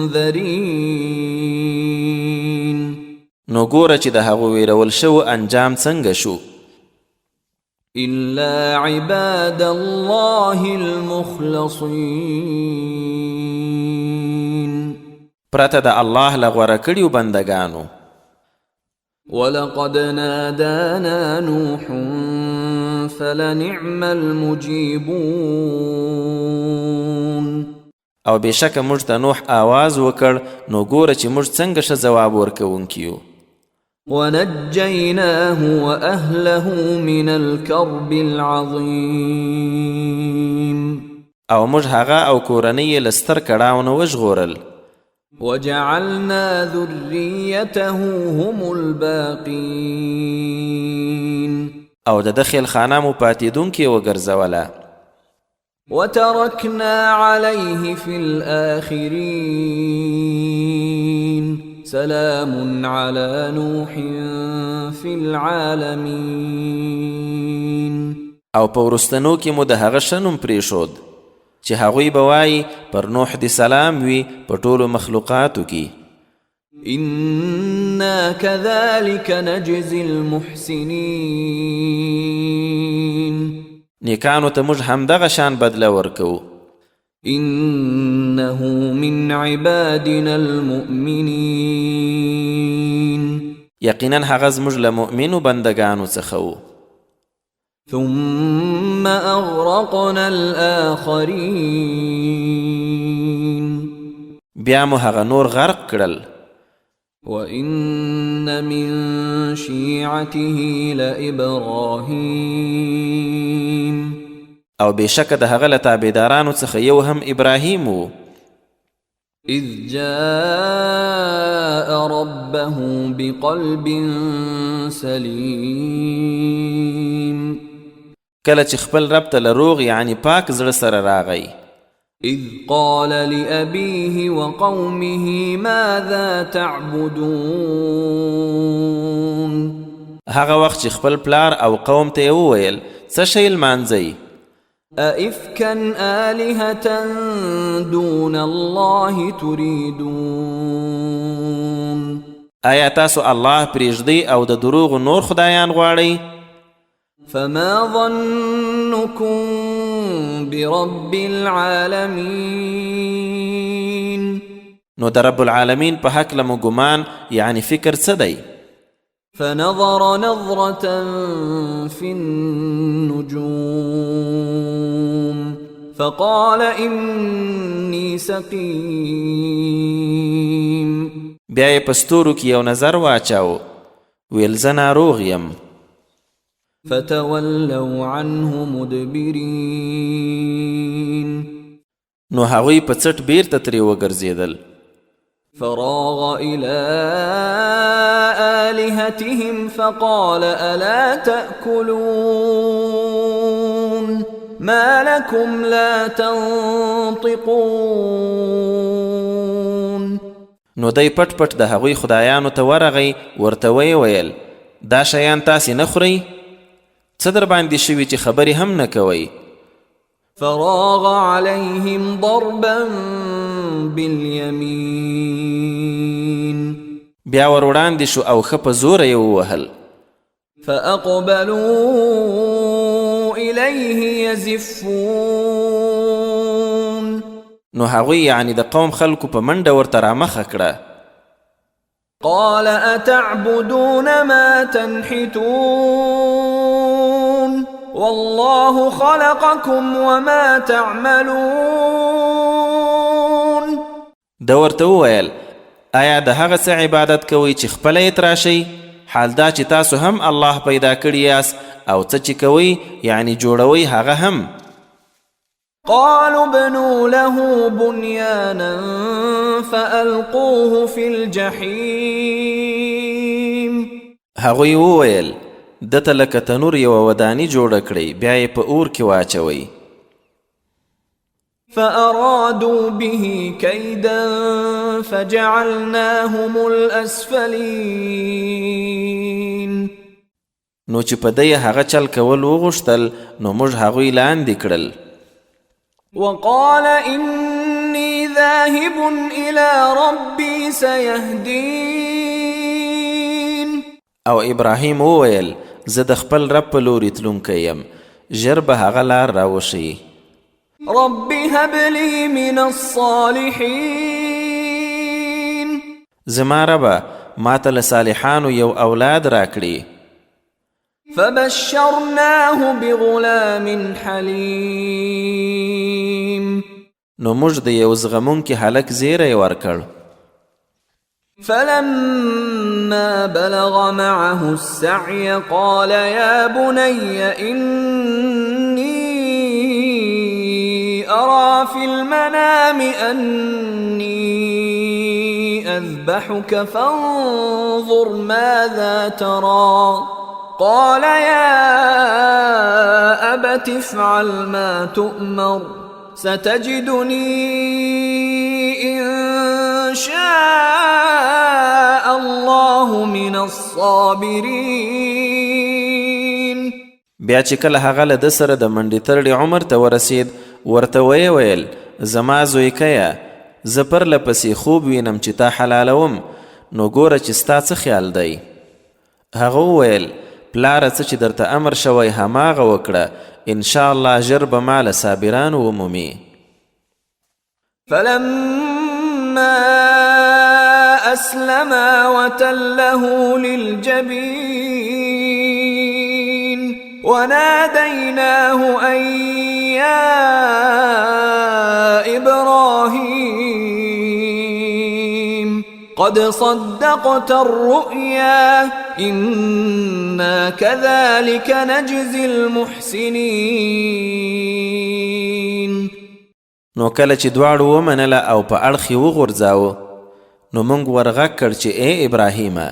نو ګوره چې د هغو ویرول شو انجام څنګه شو. إلا عباد الله المخلصين پرته د الله له غوره کړیو بندګانو. ولقد نادانا نوح فلنعم المجيبون او بېشکه موږ ته نوح آواز وکړ نو ګوره چې موږ څنګه ښه ځواب ورکوونکي یو. ونجيناه وأهله من الكرب العظيم او موږ هغه او کورنۍ یې له ستر کړاو نه وژغورل. وجعلنا ذريته هم الباقين او د ده خیلخانه مو پاتېدونکې وګرځوله. وتركنا عليه في الآخرين سلام على نوح في العالمين او په وروستنو کې مو د هغه ښه نوم پرېښود چې هغوی به وایي پر نوح دې سلام وي په ټولو مخلوقاتو کې. إنا كذلك نجزي المحسنين نیکانو ته موږ همدغه شان بدله ورکوو. إنه من عبادنا المؤمنين یقینا هغه زموږ له مؤمنو بندګانو څخه و. ثم أغرقنا الآخرين بیا مو هغه نور غرق کړل. وإن من شيعته لإبراهيم او بېشکه د هغه له تابعدارانو څخه یو هم ابراهیم و. إذ جاء ربه بقلب سليم کله چې خپل رب ته له روغ یعنی پاک زړه سره راغی. إذ قال لأبيه وقومه ماذا تعبدون هغه وخت چې خپل پلار او قوم ته یې وویل څه شی لمانځئ؟ أئفكا آلهة دون الله تريدون آیا تاسو الله پرېږدئ او د دروغو نور خدایان غواړئ؟ فما ظنكم برب العالمين نو د رب العالمین په هکله مو ګمان یعنی فکر څه دی؟ فنظر نظرة في النجوم فقال إني سقيم بیا یې په ستورو کې یو نظر واچاو ویل زه ناروغ یم. فتولوا عنه مدبرين نو هغوی په څټ بیرته ترې وګرځېدل. فراغ إلى آلهتهم فقال ألا تأكلون ما لكم لا تنطقون نو دی پټ پټ د هغوی خدایانو ته ورغی ورته ویې ویل دا شیان تاسې نه خورئ؟ څه در باندې شوي چې خبرې هم نه کوئ؟ فراغ عليهم ضربا باليمين بیا ور وړاندې شو او ښه په زوره یې ووهل. فأقبلوا إليه يزفون نو هغوی یعنی د قوم خلکو په منډه ورته رامخه کړه. قال أتعبدون ما تنحتون والله خلقكم وما تعملون ده ورته وویل آیا د هغه څه عبادت کوئ چې خپله یې تراشئ؟ حال دا چې تاسو هم الله پیدا کړي یاست او څه چې کوئ یعنی جوړوئ هغه هم. قالوا ابنوا له بنيانا فألقوه في الجحيم هغوی وویل دته لکه تنور یوه وداني جوړه کړئ بیا یې په اور کې واچوئ. فأرادوا به كيدا فجعلناهم الأسفلين نو چې په ده هغه چل کول وغوښتل نو موږ هغوی لاندې کړل. وقال إني ذاهب إلى ربي سيهدين او ابراهیم وویل زه د خپل رب په لوري تلونکی یم ژر به هغه لار راوښیي. رب هب لي من الصالحين زما ربه ما ته له صالحانو یو اولاد راکړي. فبشرناه بغلام حليم نو موږ د یو زغمونکي هلک زیری ورکړ. فلما بلغ معه السعي قال يا بني إني أرى في المنام أني أذبحك فانظر ماذا ترى قال يا أبت افعل ما تؤمر ستجدني إن شاء الله من الصابرين. بیا چې کله هغه له ده سره د منډې ترړې عمر ته ورسید ورته ویې ویل زما زویکیه زه پرله پسې خوب وینم چې تا حلالوم نو ګوره چې ستا څه خیال دی. هغه وویل پلاره څه چې درته امر شوی هماغه وکړه انشاءالله ژر به ما له صابرانو ومومي. فلما أسلما وتله للجبين وناديناه أن يا إبراهيم قد صدقت الرؤيا إنا كذلك نجزي المحسنين. نو کله چې دواړو ومنله او په اړخ یې وغورځاوه نو موږ ورغږ کړ چې ای ابراهیمه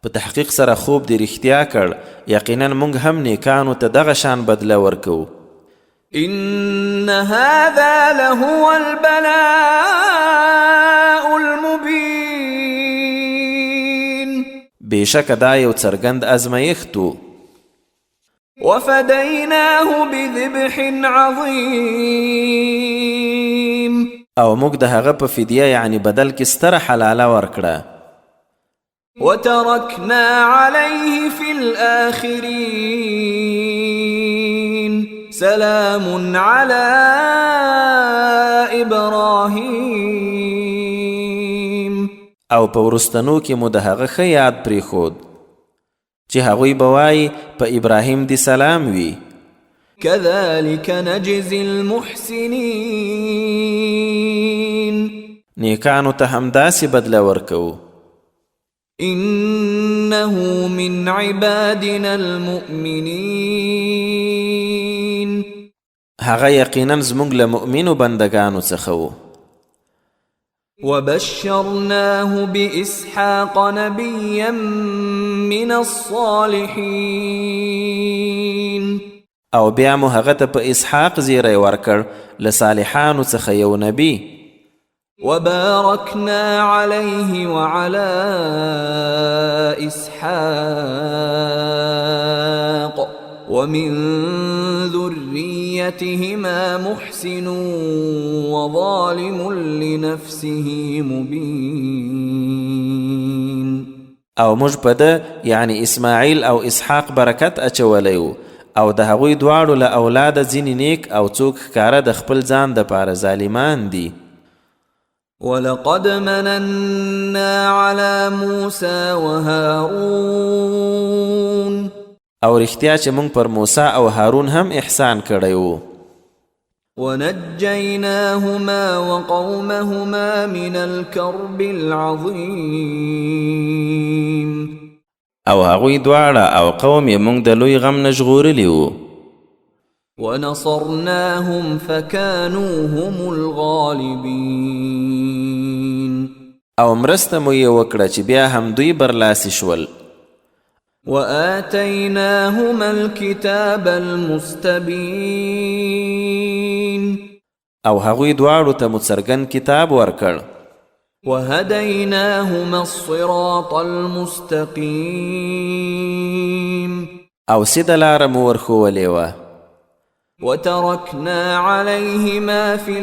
په تحقیق سره خوب دې رښتیا کړ یقینا موږ هم نیکانو ته دغه شان بدله ورکوو. إن هذا لهو البلاء المبين بېشکه دا یو څرګند ازمایښت و. وفديناه بذبح عظيم او موږ د هغه په فدیه یعنی بدل کې ستره حلاله ورکړه. وتركنا عليه في الآخرين سلام على إبراهيم. او په وروستنو کې مو د هغه ښه یاد پرېښود چې هغوی به وایي په ابراهیم دې سلام وي. كذلك نجزي المحسنين نیکانو ته همداسې بدله ورکوو. إنه من عبادنا المؤمنين هغه یقینا زموږ له مؤمنو بندگانو څخه و. وبشرناه بإسحاق نبيا من الصالحين او بیا مو هغه ته په اسحاق زیری ورکړ له صالحانو څخه یو نبی. وباركنا عليه وعلى إسحاق ومن ذريتهما محسن وظالم لنفسه مبين. او موږ په ده یعنی اسماعیل او اسحاق برکت اچولی و او د هغوی دواړو له اولاده ځینې نیک او څوک ښکاره د خپل ځان دپاره ظالمان دي. ولقد مننا على موسى وهارون او رښتیا چې موږ پر موسی او هارون هم احسان کړی و. ونجيناهما وقومهما من الكرب العظيم او هغوی دواړه او قوم یې موږ د لوی غم نه ژغورلي وو. ونصرناهم فكانوا هم الغالبين او مرسته مو یې وکړه چې بیا هم دوی برلاسي شول. وآتيناهما الكتاب المستبين او هغوی دواړو ته مو څرګند کتاب ورکړ. وهديناهما الصراط المستقيم او سیده لاره مو ورښولې وه. وتركنا عليهما في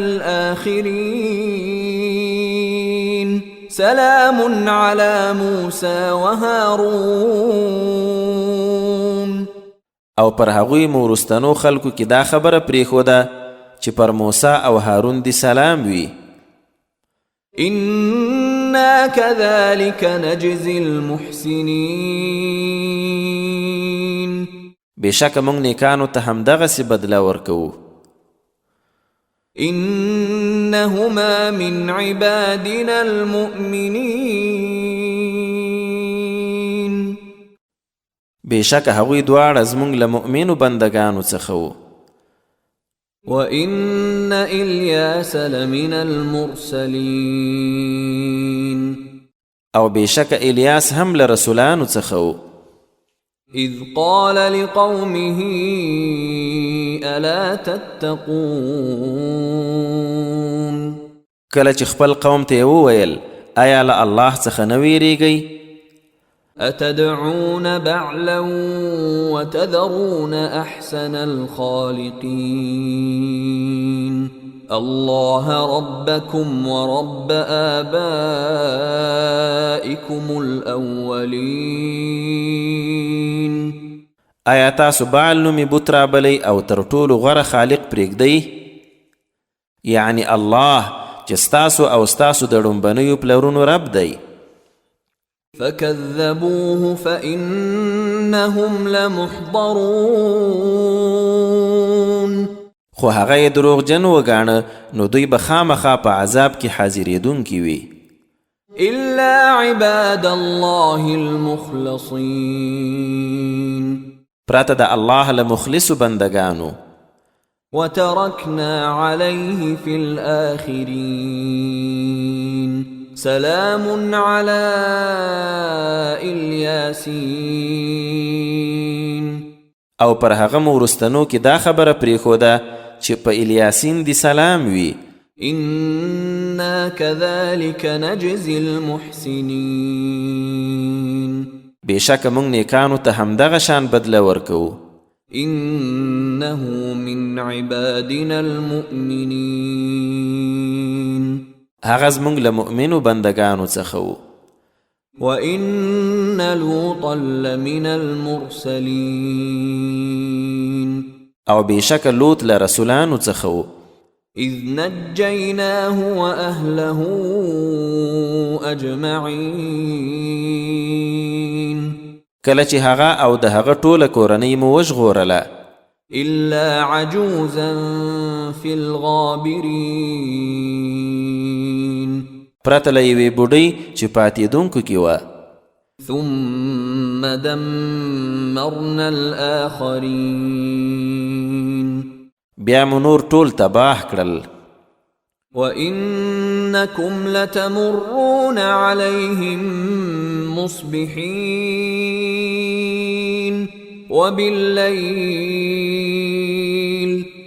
الآخرين سلام على موسى وهارون. او پر هغوی مو وروستنو خلکو کې دا خبره پرېښوده چې پر موسی او هارون دی سلام وي. إنا كذلك نجزي المحسنين. بېشکه موږ نیکانو ته همدغسې بدله ورکوو. إنهما من عبادنا المؤمنين. بېشکه هغوی دواړه زموږ له مؤمنو بندګانو څخه وو. وإن إلياس لمن المرسلين. او بېشکه الیاس هم له رسولانو څخه وو. إذ قال لقومه ألا تتقون. کله چې خپل قوم ته یې وویل آیا له الله څخه نه ویریږئ؟ أتدعون بعلا وتذرون أحسن الخالقين الله ربكم ورب آبائكم الأولين. آیا تاسو بعل نومې بت رابلئ او تر ټولو غوره خالق پرېږدئ؟ یعنی الله چې ستاسو او ستاسو د ړومبنیو پلرونو رب دی. فكذبوه فإنهم لمحضرون. خو هغه یې دروغجن وګاڼه نو دوی به خامخا په عذاب کې حاضرېدونکي وي. إلا عباد الله المخلصين. پرته د الله له مخلصو بندګانو. وتركنا عليه في الآخرين. سلام على الياسين. او پر هغه مو وروستنو کې دا خبره پرېښوده چې په الیاسین دی سلام وي. إنا كذلك نجزي المحسنين. بېشکه موږ نیکانو ته همدغه شان بدله ورکوو. إنه من عبادنا المؤمنين. هغه زموږ له مؤمنو بندګانو څخه وو. وإن لوطا لمن المرسلين. او بېشکه لوط له رسولانو څخه وو. إذ نجيناه وأهله أجمعين. کله چې هغه او د هغه ټوله کورنۍ مو وژغورله. إلا عجوزا في الغابرين. پرته له یوې بوډۍ چې پاتېدونکو کې وه. ثم دمرنا الآخرين. بیا مو نور ټول تباه کړل. وإنكم لتمرون عليهم مصبحين وبالليل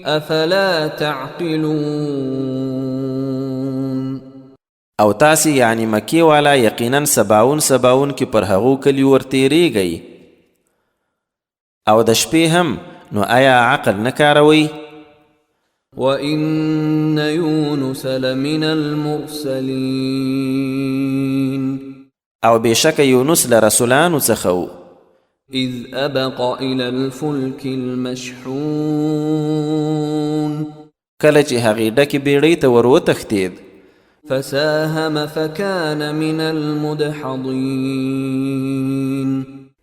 أفلا تعقلون. او تاسې یعنی مکی والا یقینا سباون کې پر هغو کلیو ورتېرېږئ. او د شپې هم نو آیا عقل نه کاروئ؟ وإن يونس لمن المرسلين. او بېشکه یونس له رسولانو څخه و. إذ أبق إلى الفلك المشحون. کله چې هغې ډکې بېړۍ ته ور وتښتېد. فساهم فكان من المدحضين.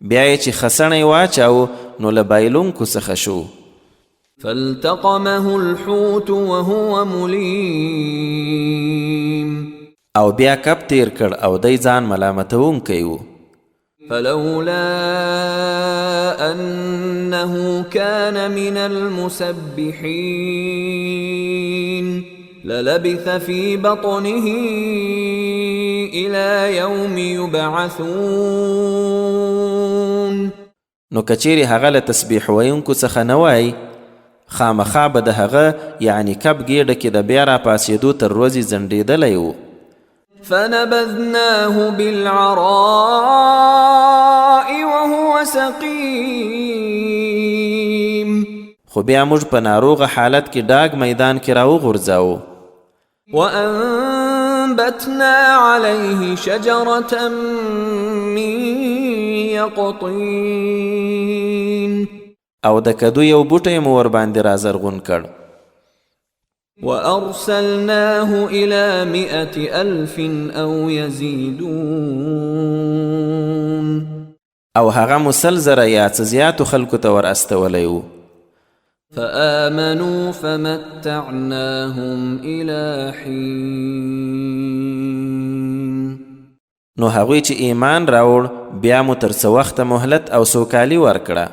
بیا یې چې خسڼی واچاو نو له بایلونکو څخه شو. فالتقمه الحوت وهو مليم. او بیا کب تیر کړ او دی ځان ملامتونکی و. فلولا أنه كان من المسبحين للبث في بطنه إلى يوم يبعثون. نو کچیرې هغه له تسبیح ویونکو څخه نه وای خامخا به د هغه یعنی کب ګېډه کې د بیا راپاڅېدو تر ورځې ځنډېدلی و. فنبذناه بالعراء وهو سقيم. خو بیا موږ په ناروغه حالت کې ډاګ میدان کې راوغورځاوو. وأنبتنا فأنبتنا عليه شجرة من يقطين او د کدو یو بوټی مو ور باندې را زرغون کړ. وأرسلناه إلى 100,000 أو يزيدون او هغه مسل زره یا څه زیاتو خلکو ته ور استولی و. فآمنوا فمتعناهم إلى حين نو هغوی چې ایمان راوړ بیا مو تر څه وخته مهلت او سوکالي ورکړه.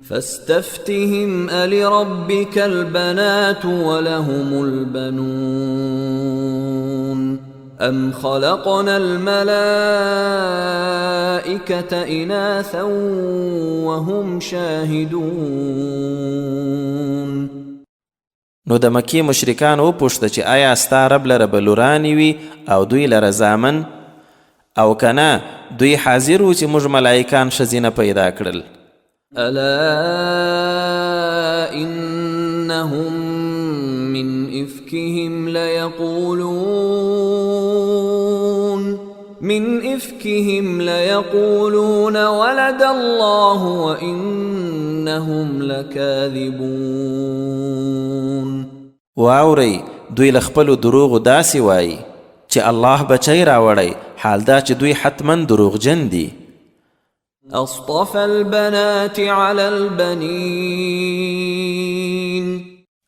فاستفتهم ألربك البنات ولهم البنون أم خلقنا الملائكة إناثا وهم شاهدون. نو د مکی مشرکان وپوښته چې آیا ستا رب لره به لورانې وي او دوی لره زامن، او کنه دوی حاضر و چې موږ ملائکان ښځینه پیدا کړل. ألا إنهم من إفكهم ليقولون ولد الله وإنهم لكاذبون. واورئ دوی له خپلو دروغو داسې وایي چې الله بچی راوړی، حال دا چې دوی حتما دروغجن دي. أصطفى البنات على البنين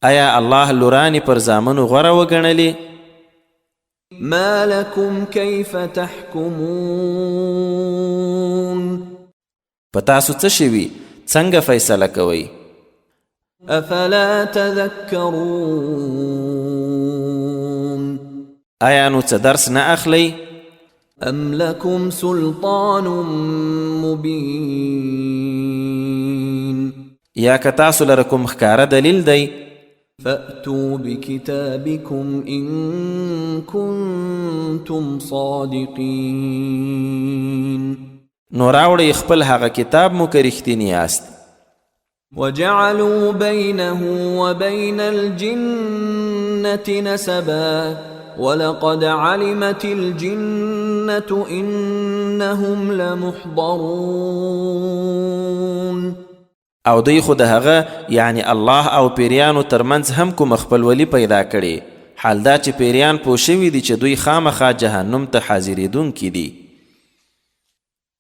آیا الله لورانی پر زامنو غوره وګڼلې؟ ما لكم كيف تحكمون په تاسو څه شوي؟ څنګه فیصله کوئ؟ أفلا تذكرون آیا نو څه درس نه اخلئ؟ أم لكم سلطان مبين یا که تاسو لره کوم ښکاره دلیل دی؟ فأتوا بكتابكم إن كنتم صادقين. نو راوړئ خپل هغه کتاب مو که رښتینی یاست. وجعلوا بينه وبين الجنة نسبا ولقد علمت الجنة إنهم لمحضرون. او دوی خو د هغه یعنی الله او پیریانو ترمنځ هم کوم خپلولي پیدا کړي، حال دا چې پیریان پوه شوي دي چې دوی خامخا جهنم ته حاضرېدونکي دي.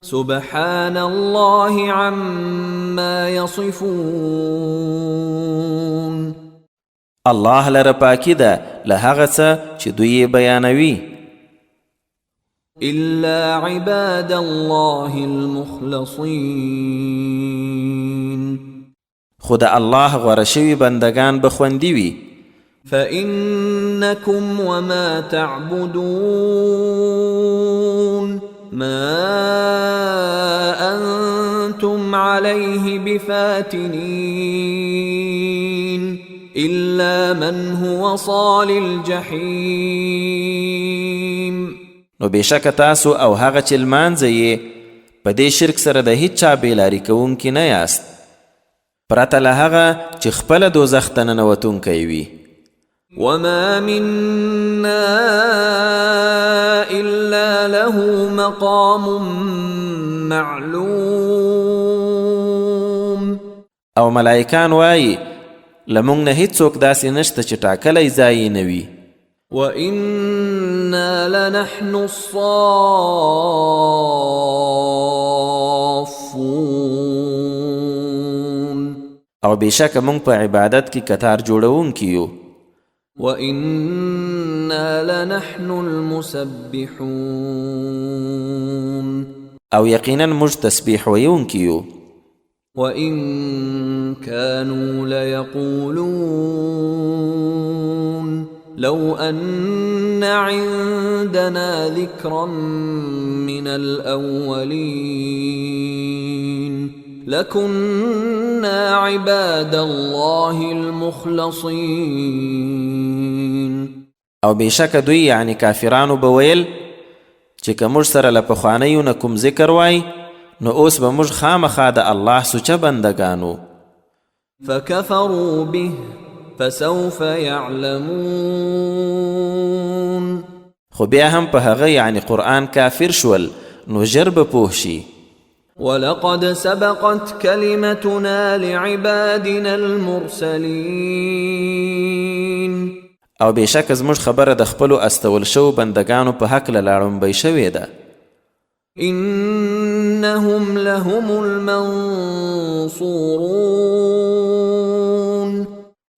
سبحان الله عما يصفون. الله لره پاکی ده له هغه څه چې دوی یې بیانوي. إلا عباد الله المخلصين. خو د الله غوره شوي بندگان به خوندي وي. فإنكم وما تعبدون ما أنتم عليه بفاتنين إلا من هو صال الجحيم. نو بېشکه تاسو او هغه چې لمانځئ یې په دې شرک سره د هیڅ چا بېلاري کوونکي نه یاست، پرته له هغه چې خپله دوزخ ته ننوتونکی وي. وما منا إلا له مقام معلوم. او ملائکان وایي لمونږ نه هیڅوک داسې نشته چې ټاکلی ځای نه وي. وإنا لنحن الصافون. او بېشکه موږ په عبادت کې کتار جوړونکي یو. وإنا لنحن المسبحون. او یقینا موږ تسبیح ویونکي یو. وإن كانوا ليقولون لو أن عندنا ذكرا من الأولين لكنا عباد الله المخلصين. او بېشکه دوی یعنی کافرانو به ویل چې که موږ سره له پخوانیو نه کوم ذکر وای نو اوس به موږ خامخا د الله سوچه بندگانو. فكفروا به فسوف يعلمون. خو بیا هم په هغه یعنی قرآن کافر شول نو ژر به پوه شي. ولقد سبقت كلمتنا لعبادنا المرسلين. او بېشکه زموږ خبره د خپلو استول شو بندگانو په حکله لاړومبی شوې ده. إنهم لهم المنصورون.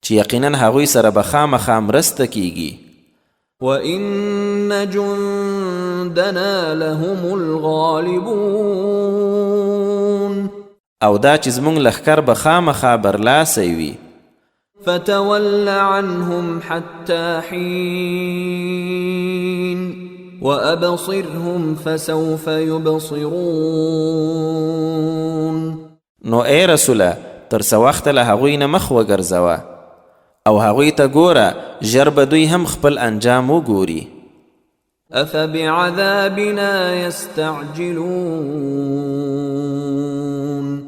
چې یقینا هغوی سره به خامخا مرسته کیږي. وإن جندنا لهم الغالبون. او دا چې زموږ لښکر به خامخا برلاسی وي. فتول عنهم حتى حين وأبصرهم فسوف يبصرون. نو ای رسوله تر څه وخته له هغوی نه مخ وګرځوه او هغوی ته ګوره ژر به دوی هم خپل انجام وګوري. أفبعذابنا يستعجلون.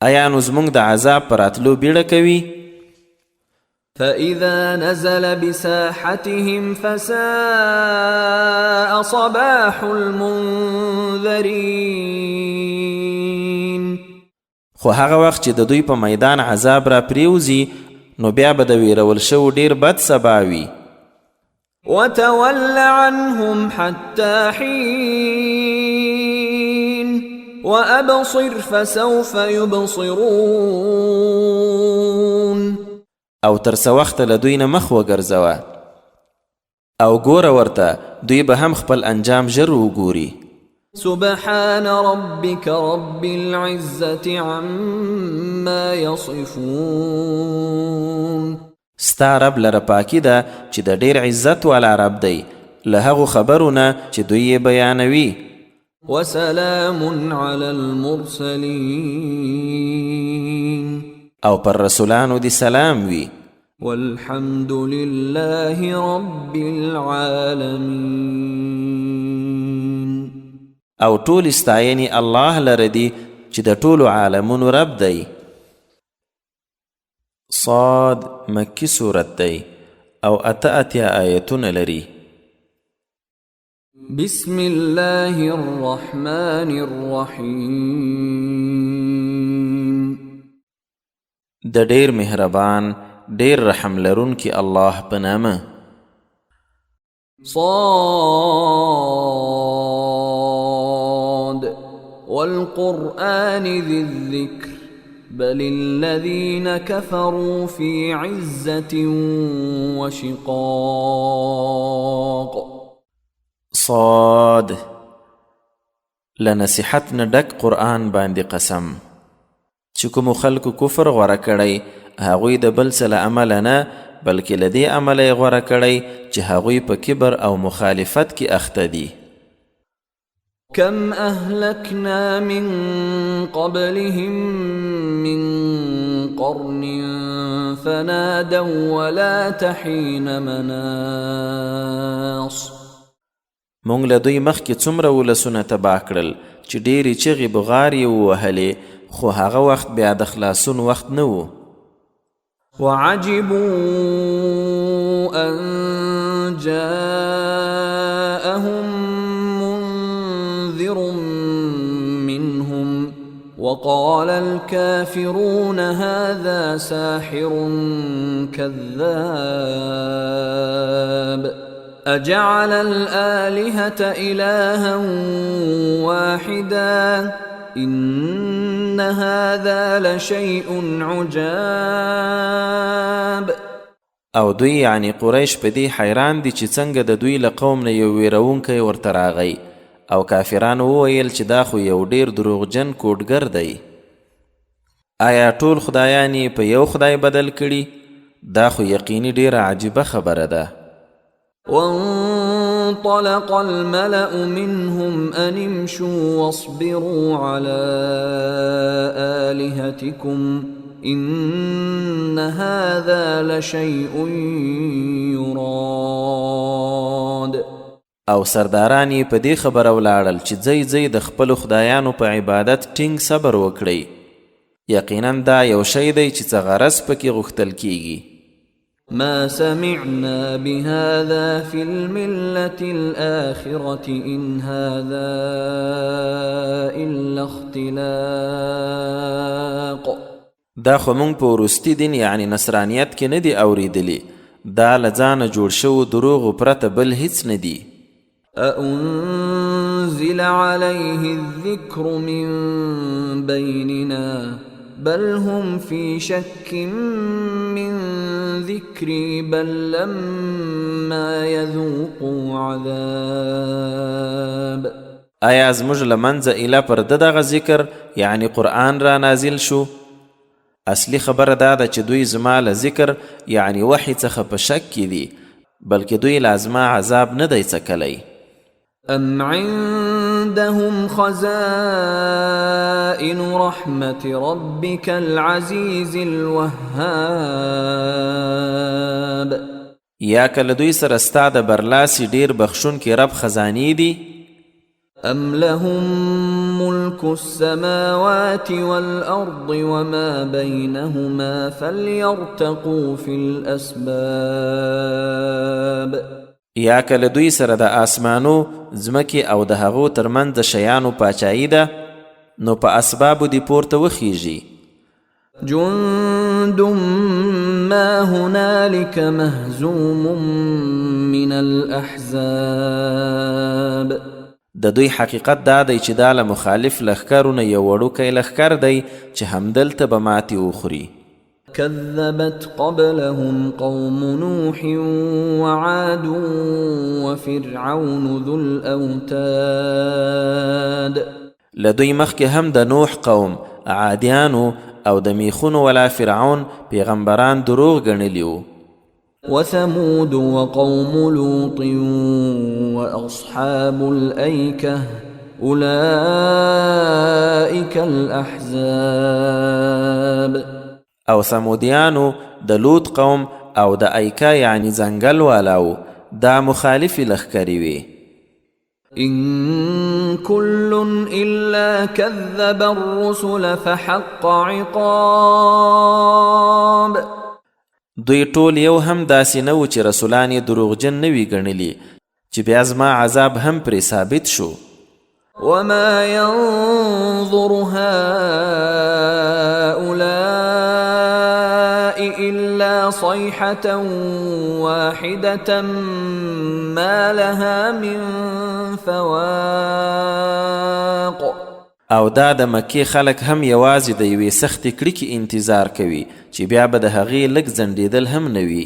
ایا نو زموږ د عذاب پر راتلو بیړه کوي؟ فإذا نزل بساحتهم فساء صباح المنذرين. خو هغه وخت چې د دوی په میدان عذاب را پریوزي نو بیا به د ویرول شو ډیر بد سبا وي. وتول عنهم حتى حين وأبصر فسوف يبصرون. او تر څه وخته له دوی نه مخ وګرځوه او ګوره ورته دوی به هم خپل انجام ژر وګوري. سبحان ربك رب العزة عما يصفون. ستا رب لره پاکی ده چې د ډیر عزت والا رب دی له هغو خبرونه چې دوی یې بیانوي. وسلام على المرسلين. او پر رسولانو دی سلام وي. والحمد لله رب العالمين. او ټول استعینی الله لره دی چې د ټولو عالمونو رب دی. صاد مکی صورت دی او اتیا آیتونه لري. بسم الله الرحمن الرحیم. د ډیر مهربان ډیر رحم لرونکي الله په نامه. صاد والقرآن ذي الذكر بل الذين كفروا في عزة وشقاق. صاد لنصیحت نه ډک قرآن باندې قسم چې کومو خلکو کفر غوره کړی هغوی د بل څه له عمله نه بلکې له دې عمله یې غوره کړی چې هغوی په کبر او مخالفت کې اخته دي. كم أهلكنا من قبلهم من قرن فنادوا ولا تحين مناص. مونږ له دوی مخکې څومره ولسونه تباه کړل چې ډېرې چغې بغارې ووهلې خو هغه وخت بیا د خلاصون وخت نه و. وعجبوا أن جاءهم منذر منهم وقال الكافرون هذا ساحر كذاب أجعل الآلهة إلها واحدا إن هذا لشيء عجاب. او دوی یعنی قریش په دې حیران دي چې څنګه د دوی له قوم نه یو ویرونکی ورته راغی او کافرانو وویل چې دا خو یو ډیر دروغجن کوډګر دی. آیا ټول خدایان یې په یو خدای بدل کړي؟ دا خو یقیني ډیره عجیبه خبره ده. وانطلق الملأ منهم أن امشوا واصبروا على آلهتكم إن هذا لشيء يراد. او سرداران یې په دې خبره ولاړل چې ځئ د خپلو خدایانو په عبادت ټینګ صبر وکړئ. یقینا دا یو شی دی چې څه غرض پکې غوښتل کیږي. ما سمعنا بهذا في الملة الآخرة إن هذا إلا اختلاق. دا خو مونږ په وروستي دین یعنی نصرانیت کې نه دي اوریدلی، دا له ځانه جوړ شوو دروغو پرته بل هیڅ نه دي. أأنزل عليه الذكر من بيننا بل هم في شك من ذكري بل لما يذوقوا عذاب. آیا زموږ له منځه ایله پر ده دغه ذکر یعنی قرآن را نازل شو؟ اصلي خبره دا ده چې دوی زما له ذکر یعنی وحی څخه په شک کې دي، بلکې دوی له زما عذاب نه دی څکلی. أم عندهم خزائن رحمة ربك العزيز الوهاب. یا که له دوی سره ستا د برلاسي ډیر بخښونکي رب خزانې دي؟ أم لهم ملك السماوات والأرض وما بينهما فليرتقوا في الأسباب. یا که له دوی سره د آسمانو ځمکې او د هغو ترمنځ د شیانو پاچایي ده، نو په اسبابو دې پورته وخیږي. جند ما هنالك مهزوم من الأحزاب. د دوی حقیقت دا دی چې دا له مخالف لښکرونه یو وړوکی لښکر دی چې همدلته به ماتې وخوري. كذبت قبلهم قوم نوح وعاد وفرعون ذو الأوتاد. لدوی مخکې هم د نوح قوم، عادیانو او د میخونو ولا فرعون پیغمبران دروغ ګڼلي وو. وثمود وقوم لوط وأصحاب الأيكة أولئك الأحزاب. او ثمودیانو د لوط قوم او د ایکا یعنی زنګل والاو دا مخالفی لښکرې وي. إن كل إلا كذب الرسل فحق عقاب. دوی ټول یو هم داسې نه و چې رسولان یې دروغجن نه وي ګڼلي چې بیا زما عذاب هم پرې ثابت شو. وما ينظر هؤلاء إلا صيحة واحدة ما لها من فواق. او دا د مکې خلک هم یوازې د یوې سختې کړکې انتظار کوي چې بیا به د هغې لږ ځنډېدل هم نه وي.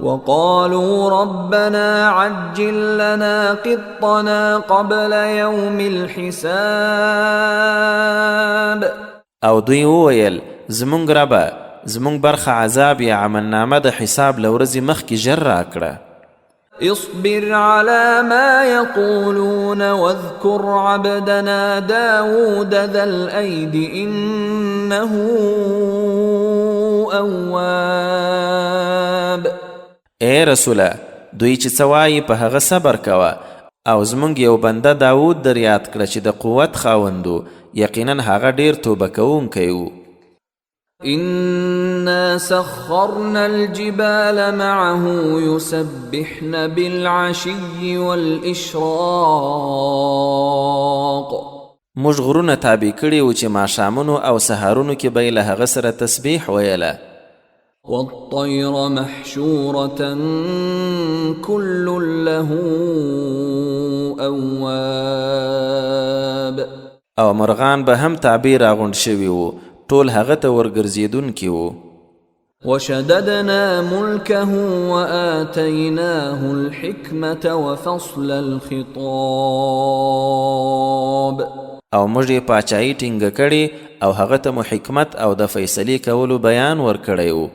وقالوا ربنا عجل لنا قطنا قبل يوم الحساب. او دوی وویل زمونږ ربه زمونږ برخه عذاب یا عملنامه د حساب له ورځې مخکې ژر راکړه. اصبر على ما يقولون واذكر عبدنا داود ذا الأيد إنه أواب. اے رسوله دوی چې څه وایي په هغه صبر کوه او زمونږ یو بنده داود در یاد کړه چې د قوت خاوندو، یقینا هغه ډیر توبه کوونکی و. إنا سخرنا الجبال معه يسبحن بالعشي والإشراق. موږ غرونه تابع کړي و چې ماښامونو او سهارونو کې به یې له هغه سره تسبیح ویله. والطير محشورة كل له أواب. او مرغان به هم تعبیر راغونډ شوي و، ټول هغه ته ورګرځېدونکي وو. وشددنا ملكه وآتيناه الحكمة وفصل الخطاب. او موږ یې پاچاهي ټینګه کړې او هغه ته مو حکمت او د فیصلې کولو بیان ورکړی و.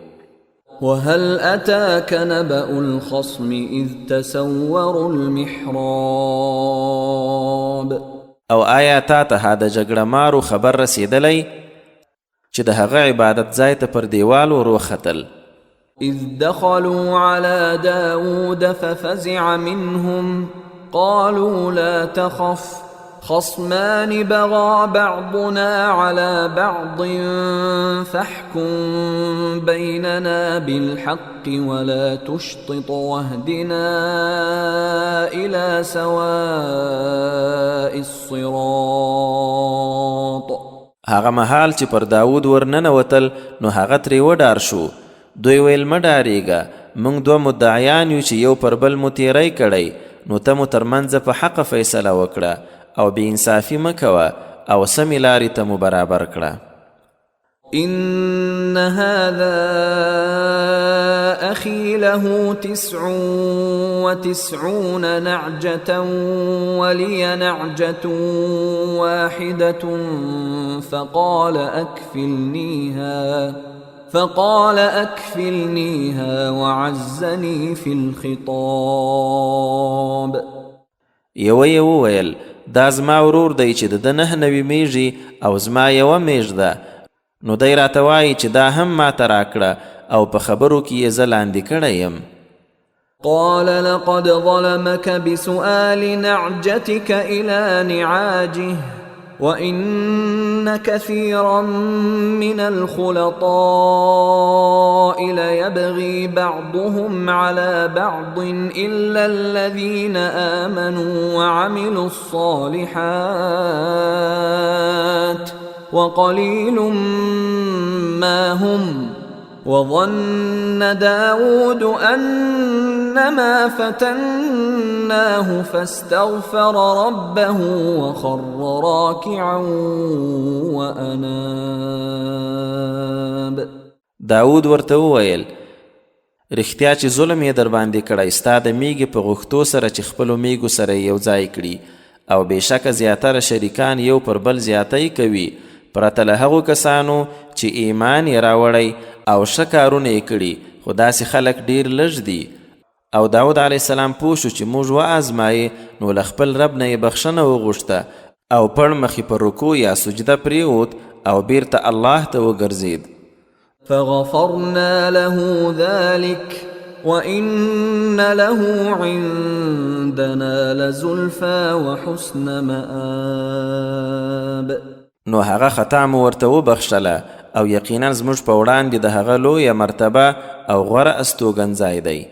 وهل أتاك نبأ الخصم إذ تسوروا المحراب. او آیا تا ته د جګړه مارو خبر رسېدلی چې د هغه عبادت ځای ته پر دیوال ور وختل؟ إذ دخلوا على داود ففزع منهم قالوا لا تخف خصمان بغى بعضنا على بعض فاحكم بيننا بالحق ولا تشطط واهدنا إلى سواء الصراط. هغه مهال چې پر داود ورننوتل نو هغه ترې وډار شو. دوی ویل مه ډارېږه، موږ دوه مدعیان یو چې یو پر بل مو تیری کړی، نو ته مو ترمنځه په حقه فیصله وکړه او بې انصافي مه کوه او سمې لارې ته مو برابر کړه. إن هذا أخي له 99 نعجة ولي نعجة واحدة فقال أكفلنيها وعزني في الخطاب. یوه وویل دا زما ورور دی چې د ده 9 نوي میږي او زما یوه میږ ده، نو دی راته وایي چې دا هم ماته راکړه او په خبرو کې یې زه لاندې کړی یم. قال لقد ظلمك بسؤال نعجتك إلى نعاجه وإن كثيرا من الخلطاء ليبغي بعضهم على بعض إلا الذين آمنوا وعملوا الصالحات وقليل ما هم. وظن داود أنما فتناه فاستغفر ربه وخر راكعا وأناب. داود ورته وویل رښتیا چې ظلم یې در باندې کړی، ستا د میږې په غوښتو سره چې خپلو میږو سره یو ځای کړي، او بېشکه زیاتره شریکان یو پر بل زیاتی کوي پرته له هغو کسانو چې ایمان یې راوړی او ښه کارونه یې کړي، خو داسې خلک ډیر لږ دي. او داود علیه السلام پوه شو چې موږ وآزمایې، نو له خپل رب نه یې بخښنه وغوښته او پړ مخې په رکوع یا سجده پریوت او بیرته الله ته وګرځېد. فغفرنا له ذلك وإن له عندنا لزلفى وحسن مآب. نو هغه خطا مو ورته وبخښله او یقینا زموږ په وړاندې د هغه لویه مرتبه او غوره استوګنځای دی.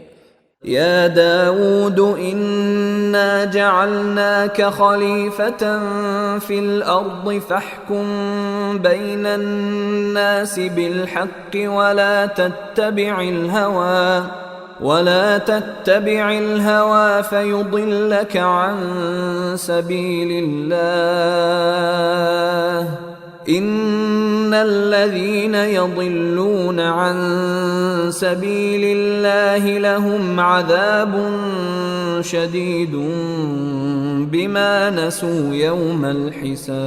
يا داود إنا جعلناك خليفة في الأرض فاحكم بين الناس بالحق ولا تتبع الهوى فيضلك عن سبيل الله. إن الذين يضلون عن سبيل الله لهم عذاب شديد بما نسوا يوم الحساب.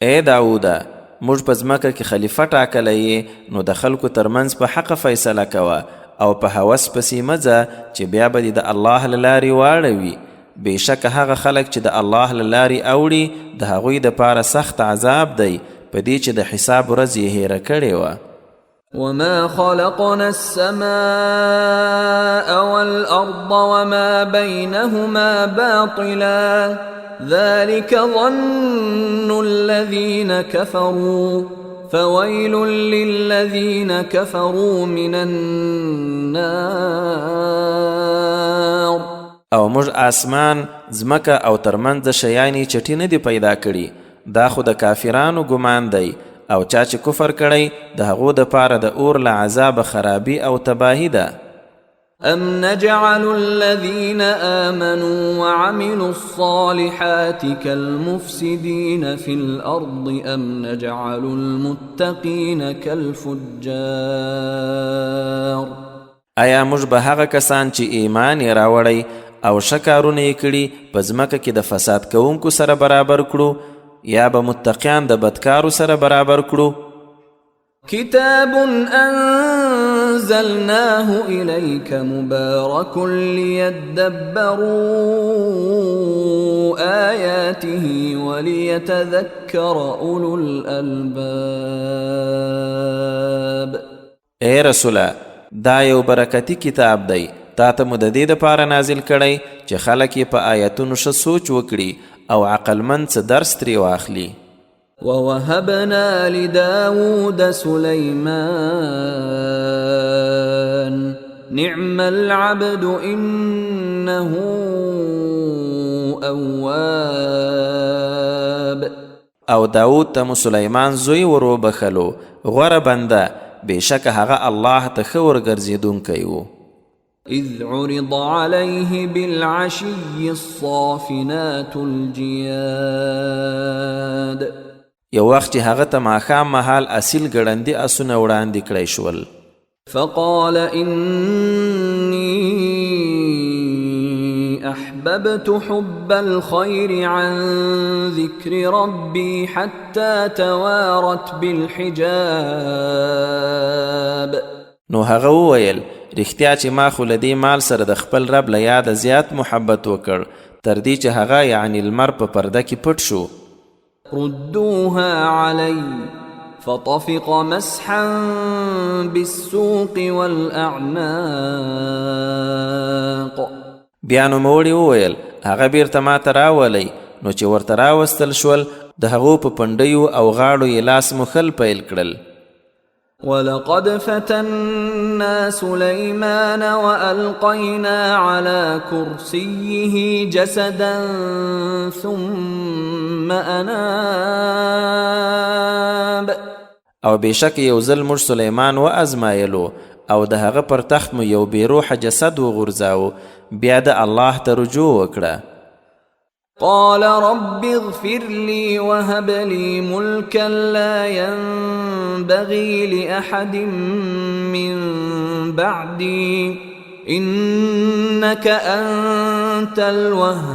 اے داوده، موږ په ځمکه کې خلیفه ټاکلی یې، نو د خلکو ترمنځ په حقه فیصله کوه او په هوس پسې مه ځه چې بیا به دې د الله له لارې واړوي. بېشکه هغه خلک چې د الله له لارې اوړي د هغوی دپاره سخت عذاب دی په دې چې د حساب ورځ یې هیره کړې وه. وما خلقنا السماء والأرض وما بينهما باطلا ذلك ظن الذين كفروا فويل للذين كفروا من النار. او موږ آسمان ځمکه او ترمنځ شیانې چټي نه دي پیدا کړي، دا خو د کافرانو ګمان دی، او چا چې کفر کړی د هغو دپاره د اور له عذابه خرابي او تباهي ده. أم نجعل الذين آمنوا وعملوا الصالحات كالمفسدين في الأرض أم نجعل المتقين كالفجار. آیا موږ به هغه کسان چې ایمان یې راوړی او ښه کارونه یې کړي په ځمکه کې د فساد کوونکو سره برابر کړو، یا به متقیان د بدکارو سره برابر کړو؟ كتاب أنزلناه إليك مبارك ليدبروا آياته وليتذكر أولو الألباب. اے رسوله، دا یو برکتی کتاب دی تا ته مو د دې دپاره نازل کړی چې خلک یې په آیتونو ښه سوچ وکړي او عقلمند څه درس ترې واخلي. ووهبنا لداود سليمان نعم العبد إنه أواب. او داود ته مو سلیمان زوی وروبخلو، غوره بنده، بېشکه هغه الله ته ښه ورګرځېدونکی و. إذ عرض عليه بالعشي الصافنات الجياد. یو وخت چې هغه ته ماښام مهال اصیل ګړندي اسونه وړاندې کړی شول. فقال إني أحببت حب الخير عن ذكر ربي حتى توارت بالحجاب. نو هغه وویل رښتیا چې ما خو له دې مال سره د خپل رب له یاده زیات محبت وکړ تر دې چې هغه یعنی لمر په پرده کې پټ شو. ردوها علي فطفق مسحا بالسوق والأعناق. بیا نوموړي وویل هغه بیرته ما ته راولئ. نو چې ورته راوستل شول د هغو په پنډیو او غاړو یې لاس مخل پیل کړل. ولقد فتنا سليمان وألقينا على كرسيه جسدا ثم أناب. او بېشک یو ځل موږ سلیمان وازمایلو او د هغه پر تخت مو یو بې روحه جسد وغورځاو، بیا د الله ته رجوع وکړه. قال رب اغفر لي وهب لي ملكا لا ينبغي لأحد من بعدي إنك أنت الوهاب.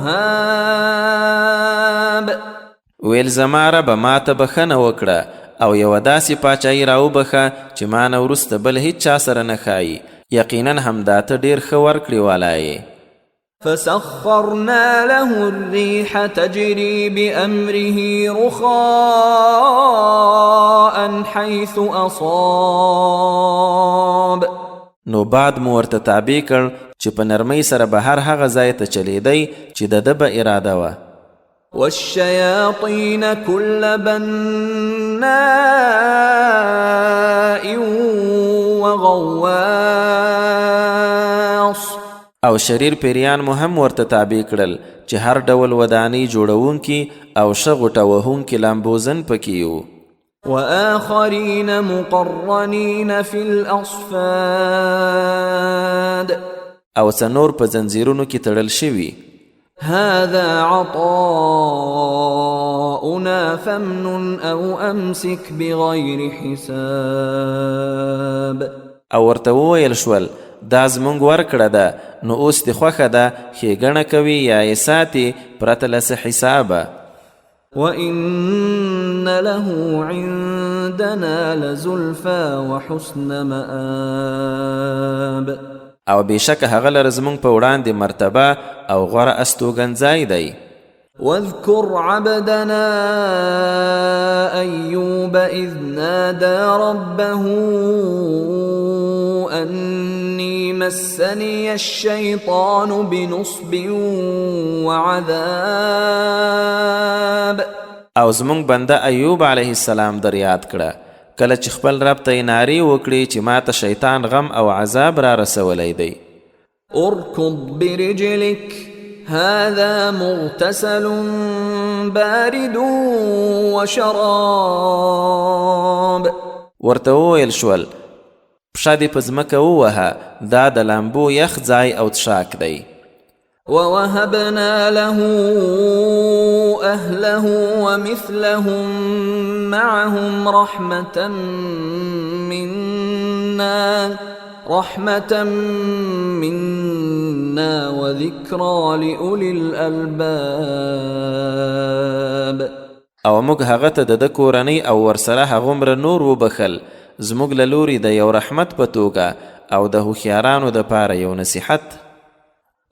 ویل زما ربه ما ته بخښنه وکړه او یوه داسې پاچاهي راوبخه چې ما نه وروسته بل هیڅ چا سره نه ښایي، یقینا همدا ته ډېر ښه ورکړې والی. فسخرنا له الريح تجري بأمره رخاء حيث أصاب. نو بعد مو ورته تابع کړ چې په نرمۍ سره به هر هغه ځای ته چلیدی چې د ده به اراده وه. والشياطين كل بناء وغواص. او شریر پیریان مو هم ورته تابع کړل چې هر ډول ودانۍ جوړونکي او ښه غوټه وهونکي لامبوزن پکې یو. وآخرين مقرنين في الأصفاد. او څنور په زنځیرونو کې تړل شوي. هذا عطاؤنا فامنن أو أمسك بغير حساب. او ورته وویل شول دا زمونږ ورکړه ده، نو اوس دې خوښه ده، ښېګڼه کوي یا یې ساتي پرته له څه حسابه. وإن له عندنا لزلفى وحسن مآب. او بېشکه هغه لره زمونږ په وړاندې مرتبه او غوره استوګنځای دی. واذكر عبدنا أيوب إذ نادى ربه أني مسني الشيطان بنصب وعذاب. او زمونږ بنده ایوب علیه السلام در یاد کړه کله چې خپل رب ته یې نارې وکړي چې ما ته شیطان غم او عذاب را رسولی دی. اركض برجلك هذا مغتسل بارد وشراب. ورته وویل شول پښه دې په ځمکه ووهه، دا د لامبو یخ ځای او څښاک دی. ووهبنا له أهله ومثلهم معهم رحمة منا وذكرى لأولي الألباب. او موږ هغه ته د ده کورنۍ او ورسره هغومره نور وبخل زموږ له لورې د یو رحمت په توګه او د هوښیارانو دپاره یو نصیحت.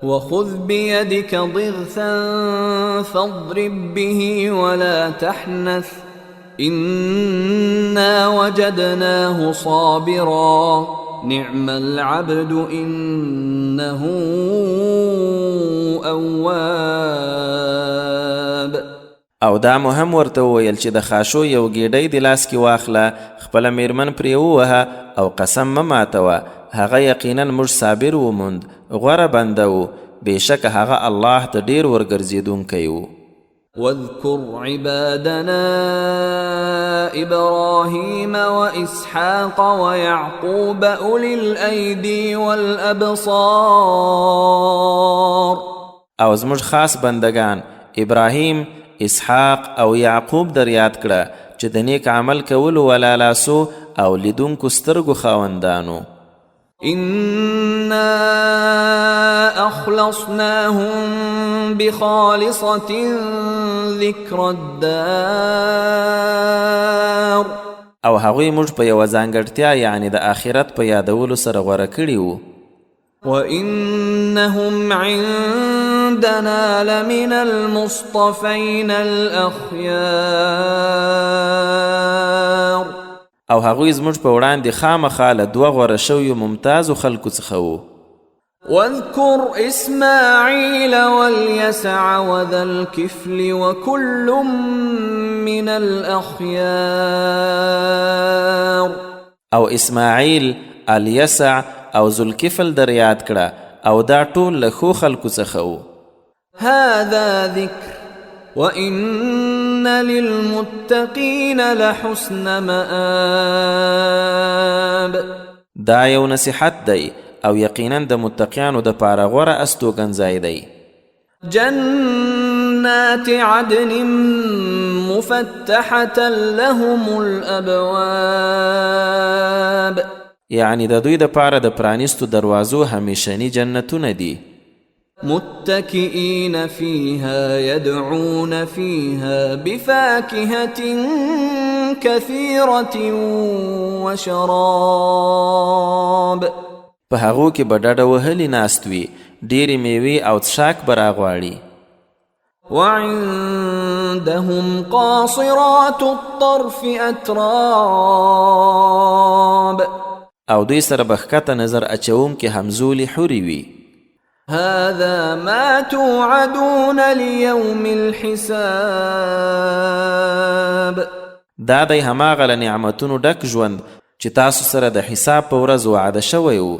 وخذ بيدك ضغثا فاضرب به ولا تحنث إنا وجدناه صابرا نعم العبد إنه أواب. او دا مو هم ورته وویل چې د خاشو یو ګیډۍ د لاس کې واخله، خپله میرمن پرې ووهه او قسم مه ماتوه، هغه یقینا موږ صابر وموند، غوره بنده و، بېشکه هغه الله ته ډېر ورګرځېدونکی و. واذكر عبادنا إبراهيم وإسحاق ويعقوب أولي الأيدي والأبصار. او زموږ خاص بندگان ابراهیم، اسحاق او یعقوب در یاد کړه چې د نیک عمل کولو والا لاسو او لیدونکو سترګو خاوندانو. إنا أخلصناهم بخالصة ذكر الدار. او هغوی موږ په یوه ځانګړتیا یعنی د آخرت په یادولو سره غوره کړي وو. وإنهم عندنا لمن المصطفين الأخيار. او هغوی زموږ په وړاندې خامخا له دوه غوره شویو ممتازو خلکو څخه وو. واذكر إسماعيل واليسع وذا الكفل وكل من الأخيار. او اسماعیل، الیسع او ذوالکفل در یاد کړه او دا ټول له ښو خلکو څخه وو. هذا ذکر وإن للمتقين لحسن مآب. دا یو نصیحت دی او یقینا د متقیانو د پاره غوره استوګنځای دی. جنات عدن مفتحة لهم الأبواب. یعنی د دوی د پاره د پرانیستو دروازو همیشنی جنتونه دي. متكئين فيها يدعون فيها بفاكهة كثيرة وشراب. په هغو کې به ډډه وهلي ناست وي، ډېرې میوې او څښاک به راغواړي. وعندهم قاصرات الطرف أتراب. او دوی سره به ښکته نظر اچوونکې همزولې حورې وي. هذا ما توعدون ليوم الحساب. دا دی هماغه له نعمتونو ډک ژوند چې تاسو سره د حساب په ورځ وعده شوی و.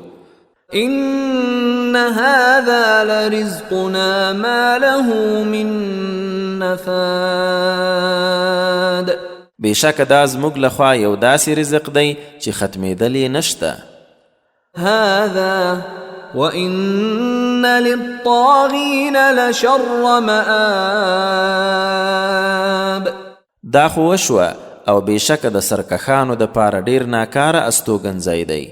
إن هذا لرزقنا ما له من نفاد. بېشکه دا زموږ لخوا یو داسې رزق دی چې ختمېدل یې نشته. هذا وإن للطاغين لشر مآب. دا خو وشوه او بېشکه د سرکښانو د پاره ډېر ناکاره استوګنځی دی.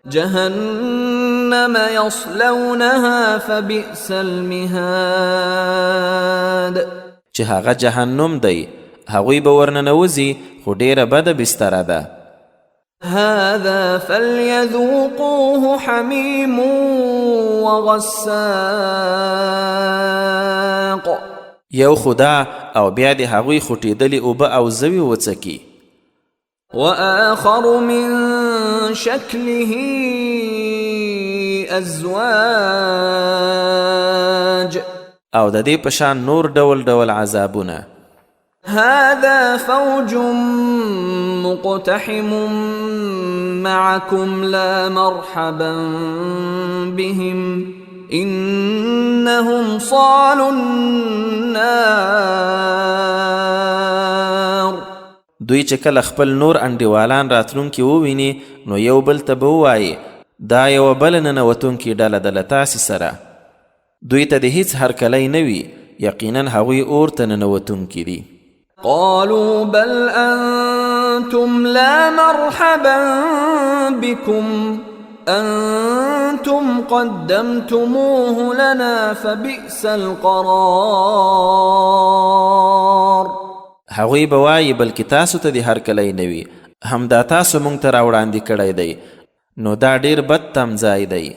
جهنم يصلونها فبئس المهاد. چې هغه جهنم دی، هغوی به ورننوځي خو ډېره بده بستره ده. هذا فليذوقوه حميم وغساق. یو خدا او بیا د هغوی خوټېدلې اوبه او زوی وڅکي. وآخر من شكله أزواج. او د دې په شان نور ډول ډول عذابونه. هذا فوج مقتحم معكم لا مرحبا بهم إنهم صالوا النار. دوی چې کله خپل نور انډیوالان راتلونکي وویني نو یو بل ته به ووایي دا یوه بله ننوتونکې ډله ده له تاسې سره. دوی ته د هیڅ هرکلی نه وي، یقینا هغوی اور ته ننوتونکي دي. قالوا بل أنتم لا مرحبا بكم أنتم قدمتموه لنا فبئس القرار. هغوی به وایي بلکې تاسو ته د هرکلی نه وي، همدا تاسو موږ ته راوړاندې کړی دی، نو دا ډېر بد تمځای دی.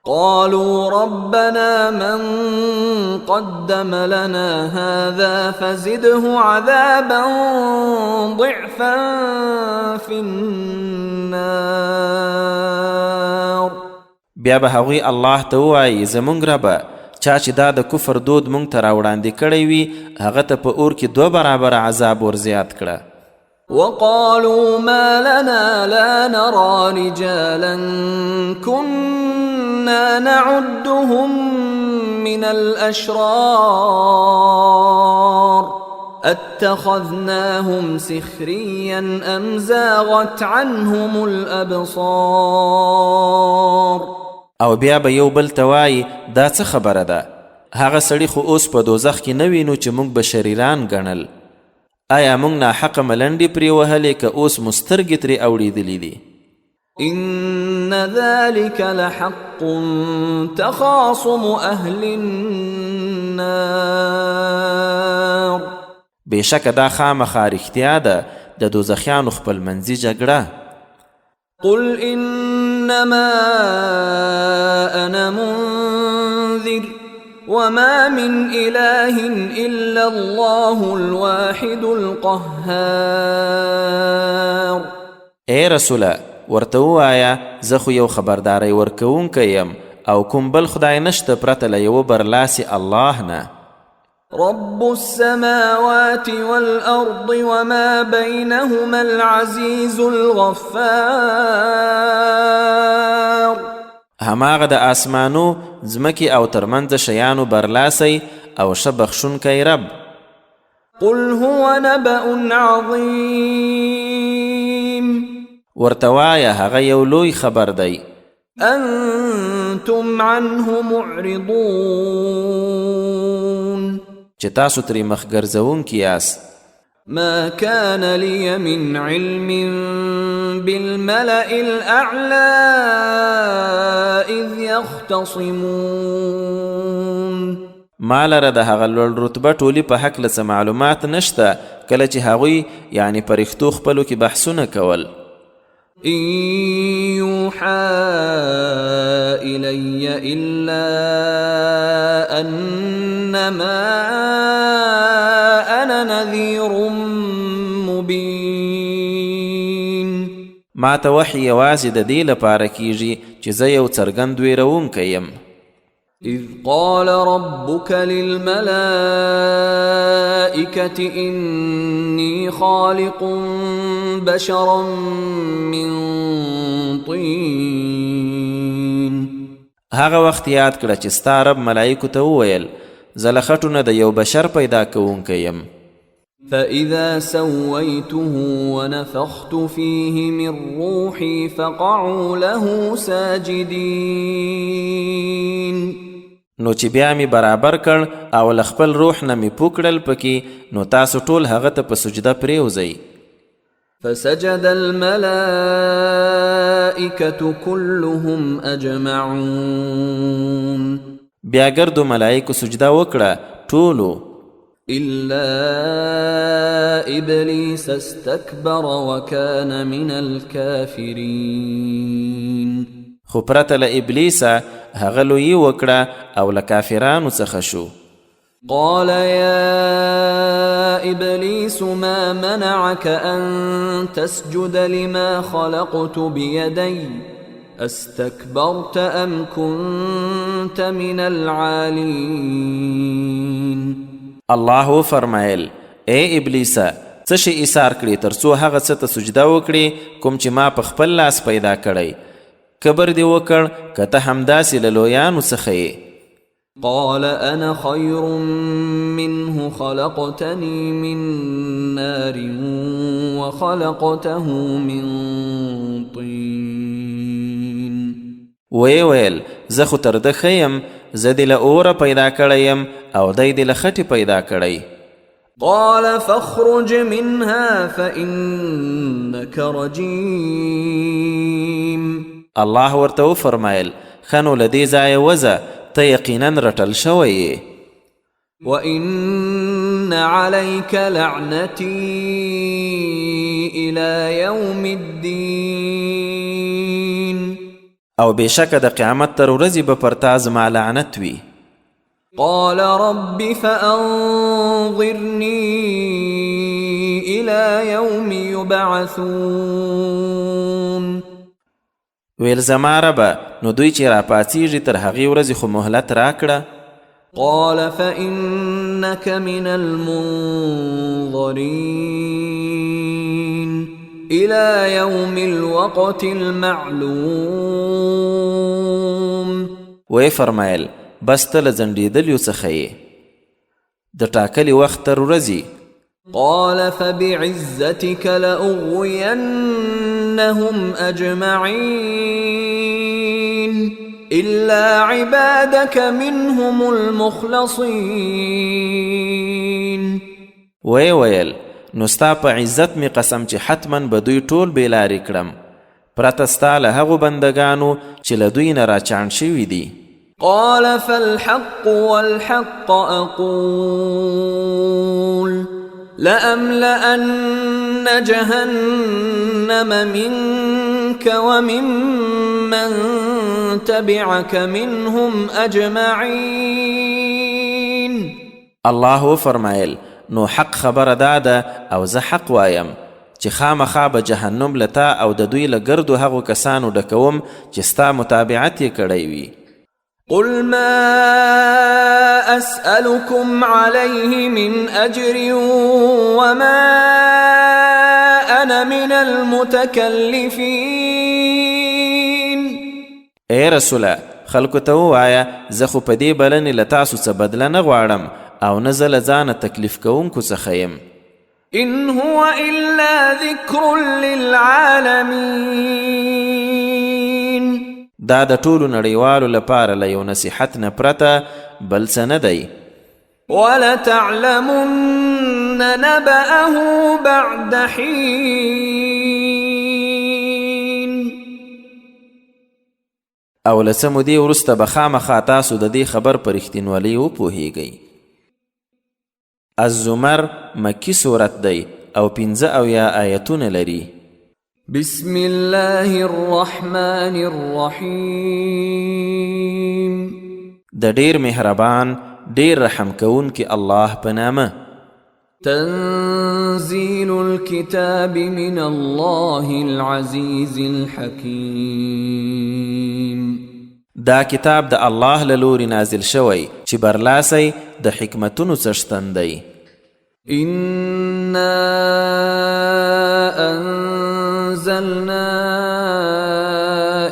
قالوا ربنا من قدم لنا هذا فزده عذابا ضعفا في النار. بیا به هغوی الله ته ووایي زموږ ربه چا چې دا د کفر دود موږ ته راوړاندې کړی وي هغه ته په اور کې 2 برابره عذاب ورزیات کړه. وقالوا ما لنا لا نرى رجالا كنا نعدهم من الأشرار اتخذناهم سخريا أم زاغت عنهم الأبصار. او بیا به یو بل ته وایي دا څه خبره ده هغه سړي خو اوس په دوزخ کې نه وینو چې موږ به شریران ګڼل. آیا موږ ناحقه ملنډې پرې وهلې که اوس مو سترګې ترې اوړېدلې دي؟ إن ذلك لحق تخاصم أهل النار. بېشکه دا خامخا رښتیا ده د دوزخیانو خپلمنځي جګړه. قل إنما أنا منذر وما من إله إلا الله الواحد القهار. اے رسوله ورته ووایه زه خو یو خبرداری ورکوونکی یم او کوم بل خدای نشته پرته له یوه برلاسي الله نه. رب السماوات والأرض وما بينهما العزيز الغفار. هماغه د آسمانو ځمکې او ترمنځ شیانو برلاسی او ښه بخښونکی رب. قل هو نبأ عظيم. ورته وایه هغه یو لوی خبر دی. أنتم عنه معرضون. چې تاسو ترې مخ ګرځوونکي یاست. ما كان لي من علم بالملأ الأعلى إذ يختصمون. ما لره د هغه لوړ رتبه ټولي په هکله څه معلومات نشته کله چې هغوی یعنی پرښتو خپلو کې بحثونه کول. إن يوحى إلي إلا أنما أنا نذير مبين. ما ته وحی یوازې د دې لپاره کیږي چې زه یو څرګند ویرونکی یم. إذ قال ربك للملائكة إني خالق بشرا من طين. هغه وخت یاد کړه چې ستا رب ملائکو ته وویل زه له خټو نه د یو بشر پیدا کوونکی یم. فإذا سويته ونفخت فيه من روحي فقعوا له ساجدين. نو چې بیا می برابر کړ او له خپل روح نه می پوکړل پکې نو تاسو ټول هغه ته په سجده پریوځئ. فسجد الملائكة كلهم أجمعون. بیا ګردو ملائکو سجده وکړه ټولو إلا إبليس استكبر وكان من الكافرين. خو پرته له ابلیسه هغه لویي وکړه او له کافرانو څخه شو. قال يا إبليس ما منعك أن تسجد لما خلقت بيدي استكبرت أم كنت من العالين. الله فرمایل اے ابلیسه څه شي ایثار کړي تر څو هغه څه ته سجده وکړي کوم چې ما په خپل لاس پیدا کړی. کبر دی وکړ که ته همداسې له لویانو څخه یې. قال أنا خير منه خلقتني من نار وخلقته من طين. ویل زه خو تر ده ښه یم زه دې له اوره پیدا کړی یم او دی دې له خټې پیدا کړی. قال فاخرج منها فإنك رجيم. الله ورته وفرمایل ښه نو له دې ځایه وځه ته یقینا رټل شوی یې. وإن عليك لعنتي إلى يوم الدين. او بېشکه د قیامت تر ورځې به پر تا زما لعنت وي. قال رب فأنظرني إلى يوم يبعثون. ویل زما ربه نو دوی چې راپاڅېږي تر هغې ورځې خو مهلت راکړه. قال فإنك من المنظرين إلى يوم الوقت المعلوم. وی فرمایل بس ته له ځنډېدلیو څخه یې د ټاکلي وخت تر ورځې. قال فبعزتك لأغوينهم أجمعين إلا عبادك منهم المخلصين. ویل نو ستا په عزت می قسم چې حتما به دوی ټول بېلارې کړم پرته ستا له هغو بندګانو چې له دوی نه راچاڼ شوي دي. قال فالحق والحق أقول لأملأن جهنم منك وممن تبعك منهم أجمعين. الله فرمایل نو حق خبره داده او زه حق وایم چې خامخا به جهنم لتا او د دوی له ګردو هغو کسانو ډکوم چې ستا متابعت یې کړی وي. قل ما أسألكم عليه من أجر وما أنا من المتكلفين. اے رسوله خلکو ته ووایه زه خو په دې بلنې له تاسو څه بدله نه غواړم او نه زه له ځانه تکلیف کوونکو څخه یم. إن هو إلا ذكر للعالمين. دا د ټولو نړیوالو لپاره له یو نصیحت نه پرته بل څه نه دی. ولتعلمن نبأه بعد حين. او له څه مودې وروسته به خامخا تاسو د دې خبر په رښتینولۍ وپوهیږئ. الزمر مکی صورت دی او 15 آیتونه لري. بسم الله الرحمن الرحیم. د ډیر مهربان ډیر رحم کوونکی الله په نامه. تنزيل الكتاب من الله العزيز الحكيم. دا کتاب د الله له لوري نازل شوی چې برلاسی د حکمتونو څښتن دی. إنا أنزلنا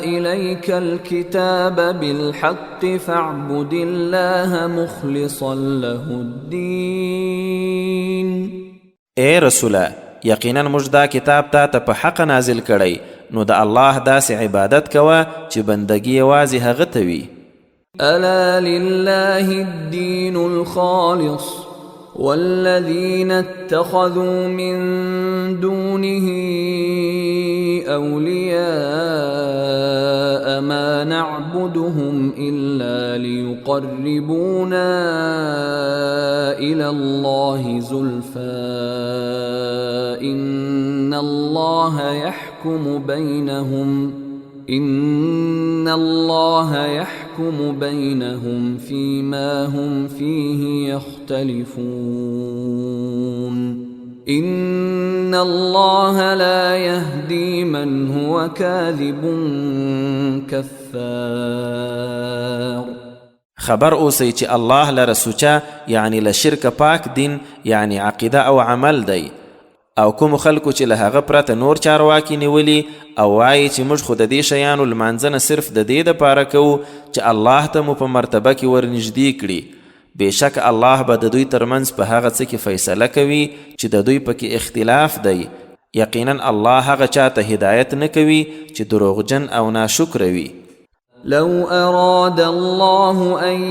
إليك الكتاب بالحق فاعبد الله مخلصا له الدين. اے رسوله یقینا موږ دا کتاب تا ته په حق نازل کړی نو د الله داسې عبادت کوه چې بندګي یوازې هغه ته وي. ألا لله الدين الخالص والذين اتخذوا من دونه أولياء ما نعبدهم إلا ليقربونا إلى الله زلفى إن الله يحكم بينهم فيما هم فيه يختلفون إن الله لا يهدي من هو كاذب كفار. خبر اوسئ چې الله لره سوچه یعنی له شرک پاک دین یعنی عقیده او عمل دی او کوم خلکو چې له هغه پرته نور چارواکي نیولي او وایي چې موږ خو د دې شیانو لمانځنه صرف د دې دپاره کوو چې الله ته مو په مرتبه کې ورنږدې کړي. بېشک الله به د دوی ترمنځ په هغه څه کې فیصله کوي چې د دوی پکې اختلاف دی. یقینا الله هغه چاته هدایت نه کوي چې دروغجن او ناشکره وي. لو أراد الله أن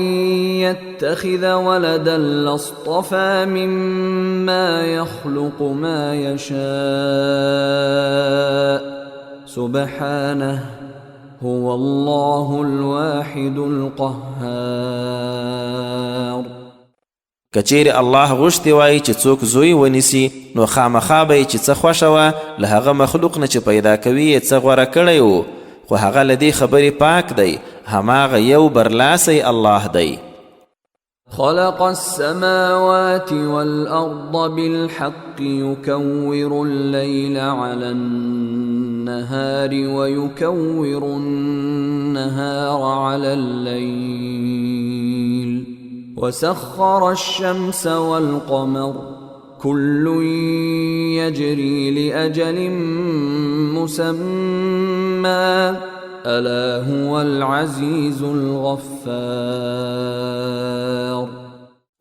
يتخذ ولدا لاصطفى مما يخلق ما يشاء سبحانه هو الله الواحد القهار. کچیر الله غوښتي وای چې څوک زوی ونیسي نو خامخا به چې څه خوښه وه له هغه مخلوق نه چې پیدا کوي یې څه غوره کړی و خو هغه له دې خبرې پاک دی، هماغه یو برلاسی الله دی. خلق السماوات والأرض بالحق يكور الليل على النهار ويكور النهار على الليل وسخر الشمس والقمر كل يجري لأجل مسمى ألا هو العزيز الغفار.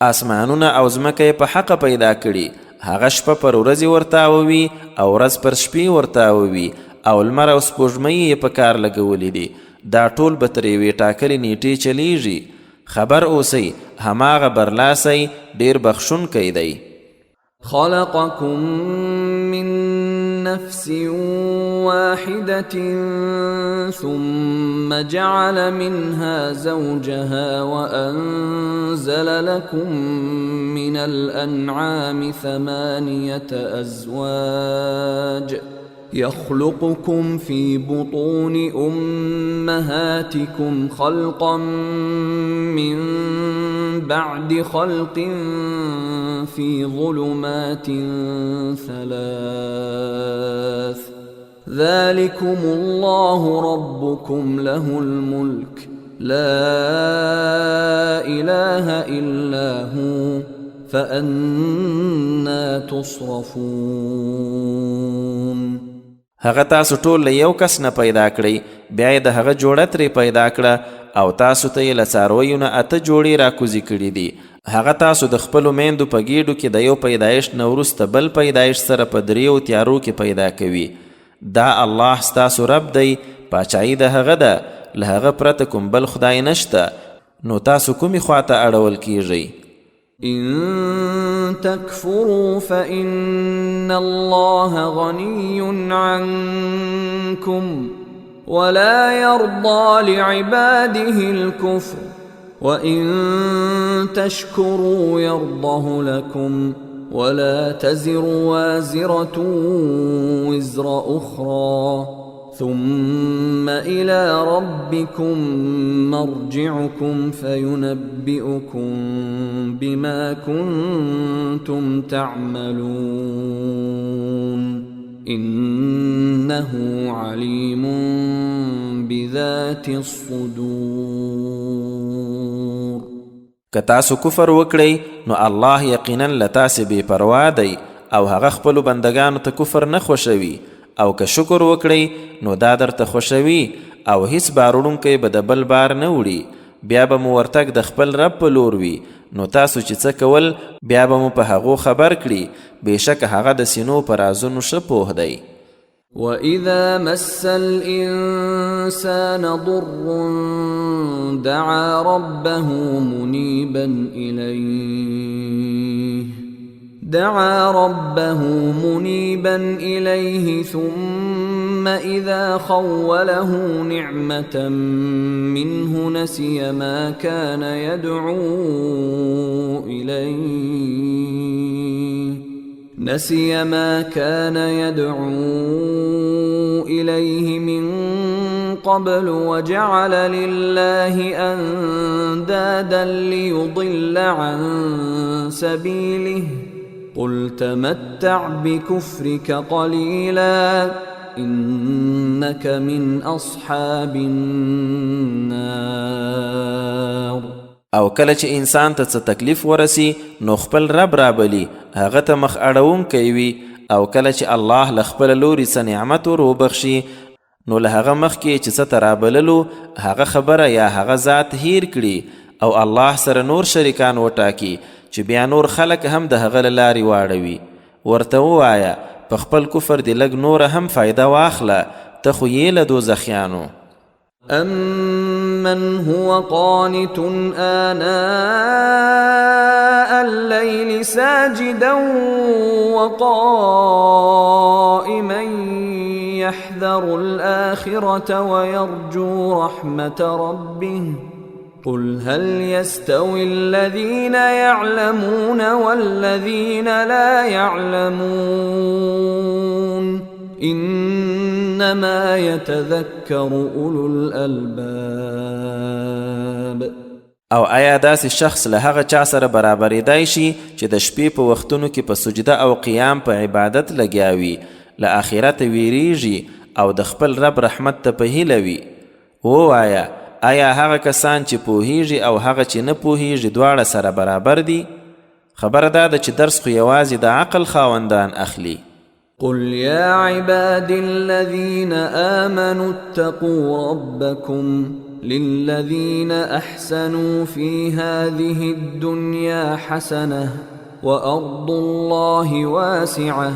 آسمانونه او ځمکه په حق پیدا کړي، هغه شپه پر ورځې ورتاووي او ورځ پر شپې ورتاووي او لمر او سپوږمۍ یې په کار لګولي دي. دا ټول به تر یوې ټاکلې نیټې چلیږي. خبر اوسئ هماغه برلاسی ډیر بخښونکی دی. خلقكم من نفس واحدة ثم جعل منها زوجها وأنزل لكم من الأنعام 8 أزواج يخلقكم في بطون أمهاتكم خلقا من بعد خلق في ظلمات 3 ذلكم الله ربكم له الملك لا إله إلا هو فأنا تصرفون. هغه تاسو ټول له یو کس نه پیدا کړئ، بیا یې د هغه جوړه ترې پیدا کړه او تاسو ته یې له څارویو نه 8 جوړې راکوزي کړي دي. هغه تاسو د خپلو میندو په ګېډو کې د یو پیدایش نه وروسته بل پیدایش سره په 3 تیارو کې پیدا کوي. دا الله ستاسو رب دی، پاچایي د هغه ده، له هغه پرته کوم بل خدای نشته. نو تاسو کومې خواته اړول کیږئ؟ إن تكفروا فإن الله غني عنكم ولا يرضى لعباده الكفر وإن تشكروا يرضه لكم ولا تزر وازرة وزر أخرى ثم إلى ربكم مرجعكم فينبئكم بما كنتم تعملون إنه عليم بذات الصدور. که تاسو کفر وکړئ نو الله یقینا له تاسې بې پروا دی او هغه خپلو بندګانو ته کفر نه خوښوي، او که شکر وکړئ نو دا درته خوښوي او هیڅ بار وړونکی به د بل بار نه وړي. بیا به مو ورتګ د خپل رب په لور وي، نو تاسو چې څه کول بیا به مو په هغو خبر کړي. بېشکه هغه د سینو په رازونو ښه پوه دی. وَإِذَا مَسَّ الْإِنسَانَ ضُرٌّ دَعَا رَبَّهُ مُنِيبًا إِلَيْهِ ثُمَّ إِذَا خَوَّلَهُ نِعْمَةً مِّنْهُ نَسِيَ مَا كَانَ يدعو إليه من قبل وجعل لله أندادا ليضل عن سبيله قل تمتع بكفرك قليلا إنك من أصحاب النار. او کله چې انسان ته څه تکلیف ورسی نو خپل رب رابلی، هغه ته مخ اړوونکی وي، او کله چې الله له خپله لوري څه نعمت ور وبخشي نو له هغه مخکې چې څه ته رابللو هغه خبره یا هغه ذات هیر کړي او الله سره نور شریکان وټاکي چې بیا نور خلک هم د هغه له لارې واړوي. ورته ووایه په خپل کفر دې لږ نوره هم فایده واخله، ته خو یې له دوزخیانو. أَمَّنْ هُوَ قَانِتٌ آنَاءَ اللَّيْلِ سَاجِدًا وَقَائِمًا يَحْذَرُ الْآخِرَةَ وَيَرْجُو رَحْمَةَ رَبِّهِ قُلْ هَلْ يَسْتَوِي الَّذِينَ يَعْلَمُونَ وَالَّذِينَ لَا يَعْلَمُونَ إنما يتذكر أولو الألباب. او آیا داسې شخص له هغه چا سره برابرېدای شي چې د شپې په وختونو کې په سجده او قیام په عبادت لګیا وي، له آخرت ویریږي او د خپل رب رحمت ته په هیله وي؟ ووایه آیا هغه کسان چې پوهیږي او هغه چې نه پوهیږي دواړه سره برابر دي؟ خبره دا ده چې درس خو یوازې د عقل خاوندان اخلي. قل يا عباد الذين آمنوا اتقوا ربكم للذين أحسنوا في هذه الدنيا حسنة وأرض الله واسعة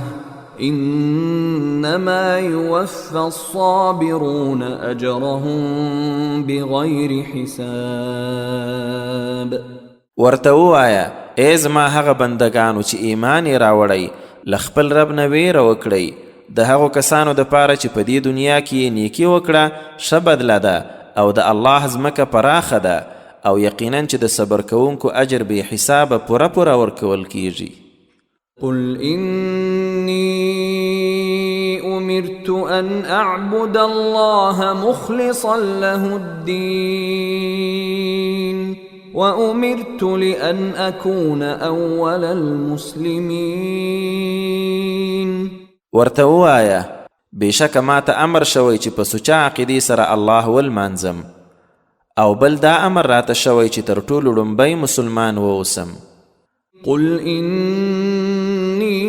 إنما يوفى الصابرون أجرهم بغير حساب. ورته ووایه ای زما هغه بندگانو چې ایمان یې راوړی، له خپل رب نه ویره وکړئ، د هغو کسانو دپاره چې په دې دنیا کې یې نیکي وکړه ښه بدله ده، او د الله ځمکه پراخه ده، او یقینا چې د صبر کوونکو اجر بې حسابه پوره پوره ورکول کیږي. قل إني أمرت أن أعبد الله مخلصا له الدين وأمرت لأن أكون أول المسلمين. ورته ووایه بېشکه ما ته امر شوی چې په سوچه عقیدې سره الله ولمانځم، او بل دا امر راته شوی چې تر ټولو لومبی مسلمان واوسم. قل إني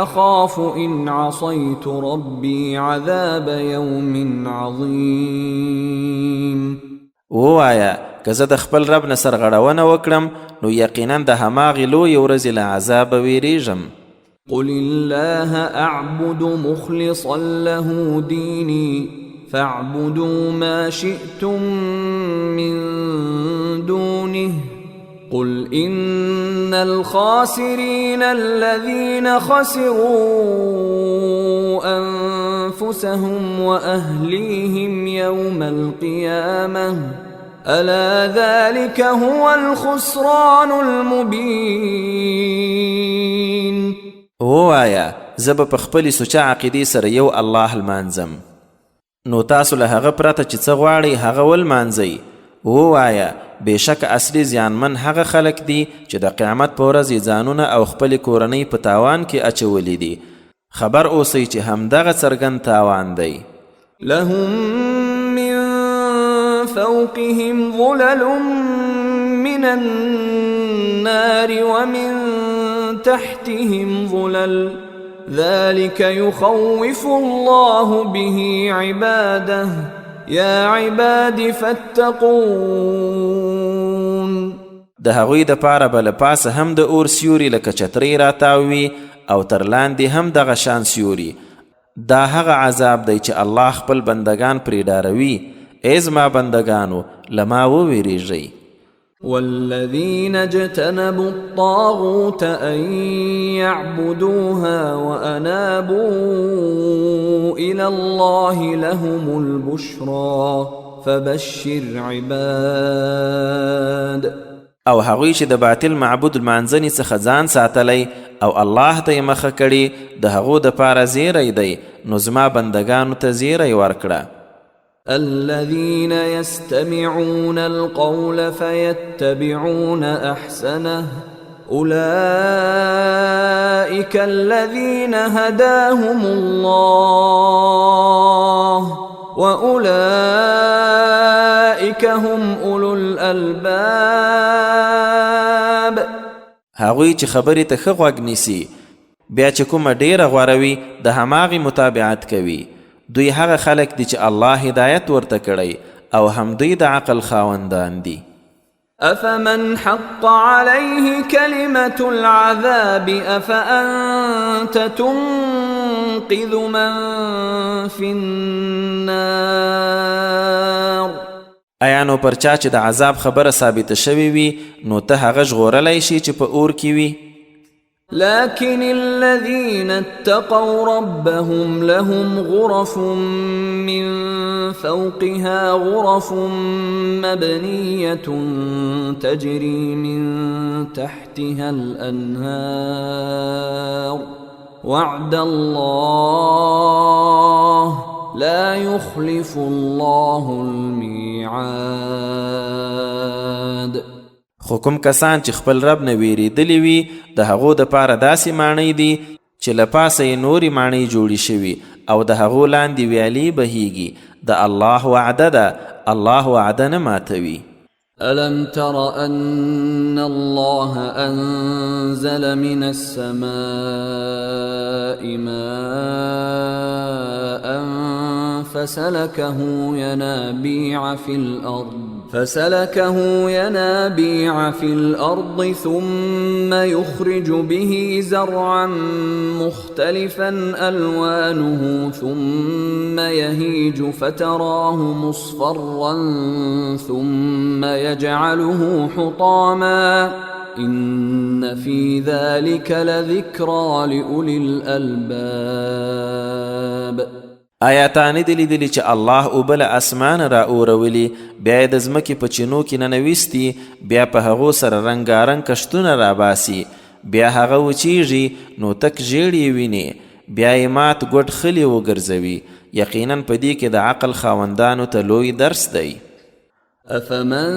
أخاف إن عصيت ربي عذاب يوم عظيم. ووایه که زه د خپل رب نه سرغړونه وکړم نو یقینا د هماغې لویې ورځې له عذابه ویریږم. قل الله أعبد مخلصا له ديني فاعبدوا ما شئتم من دونه قل إن الخاسرين الذين خسروا أنفسهم وأهليهم يوم القيامة ألا ذلك هو الخسران المبين. ووایه زه به په خپلې سوچه عقیدې سره یو الله لمانځم، نو تاسو له هغه پرته چې څه غواړئ هغه ولمانځئ. ووایه بېشکه اصلي زیانمن هغه خلک دي چې د قیامت په ورځ یې ځانونه او خپلې کورنۍ په تاوان کې اچولي دي. خبر اوسئ چې همدغه څرګند تاوان دی. لهم من فوقهم ظلل من النار ومن تحتهم ظلل ذلك يخوف الله به عباده يا عباد فاتقون. د هغوی دپاره به له پاسه هم د اور سیوري لکه چترۍ راتاوي او تر لاندې هم دغه شان سیوري. دا هغه عذاب دی چې الله خپل بندگان پرې ډاروي. ای زما بندگانو له ما وویریږئ. والذين اجتنبوا الطاغوت أن يعبدوها وأنابوا إلى الله لهم البشرى فبشر عباد. او هغوی چې د باطل معبود لمانځنې څخه ځان ساتلی او الله ته یې مخه کړي د هغو دپاره زیری دی، نو زما بندگانو ته زیری ورکړه. الذين يستمعون القول فيتبعون أحسنه أولئك الذين هداهم الله وأولئك هم أولو الألباب. هغوی چې خبرې ته ښه غوږ نیسي بیا چې کومه ډیره غوره وي د هماغې متابعت کوي، دوی هغه خلک دي چې الله هدایت ورته کړی او هم دوی د عقل خاوندان دي. أفمن حق عليه كلمة العذاب أفأنت تنقذ من في النار. ایا نو پر چا چې د عذاب خبره ثابته شوې وي نو ته هغه ژغورلی شي چې په اور کې وي؟ لكن الذين اتقوا ربهم لهم غرف من فوقها غرف مبنية تجري من تحتها الأنهار وعد الله لا يخلف الله الميعاد. خو کوم کسان چې خپل رب نه ویریدلی وي د هغو دپاره داسې ماڼۍ دي چې له پاسه یې نورې ماڼۍ جوړې شوي او د هغو لاندې ویالې بهیږي. د الله وعده ده، الله وعده نه ماتوي. ألم تر أن الله أنزل من السماء ماء فسلكه ينابيع في الأرض ثم يخرج به زرعا مختلفا ألوانه ثم يهيج فتراه مصفرا ثم يجعله حطاما إن في ذلك لذكرى لأولي الألباب. آیا تا نه دي لیدلي چې الله اوبه له اسمان را اورولي، بیا یې د ځمکې په چینو کې ننویستي، بیا په هغو سره رنګارنګ کښتونه راباسي، بیا هغه وچیږي نو تک ژیړ یې ویني، بیا یې مات ګوډ خلي وګرځوي. یقینا په دې کې د عقل خاوندانو ته لوی درس دی. أفمن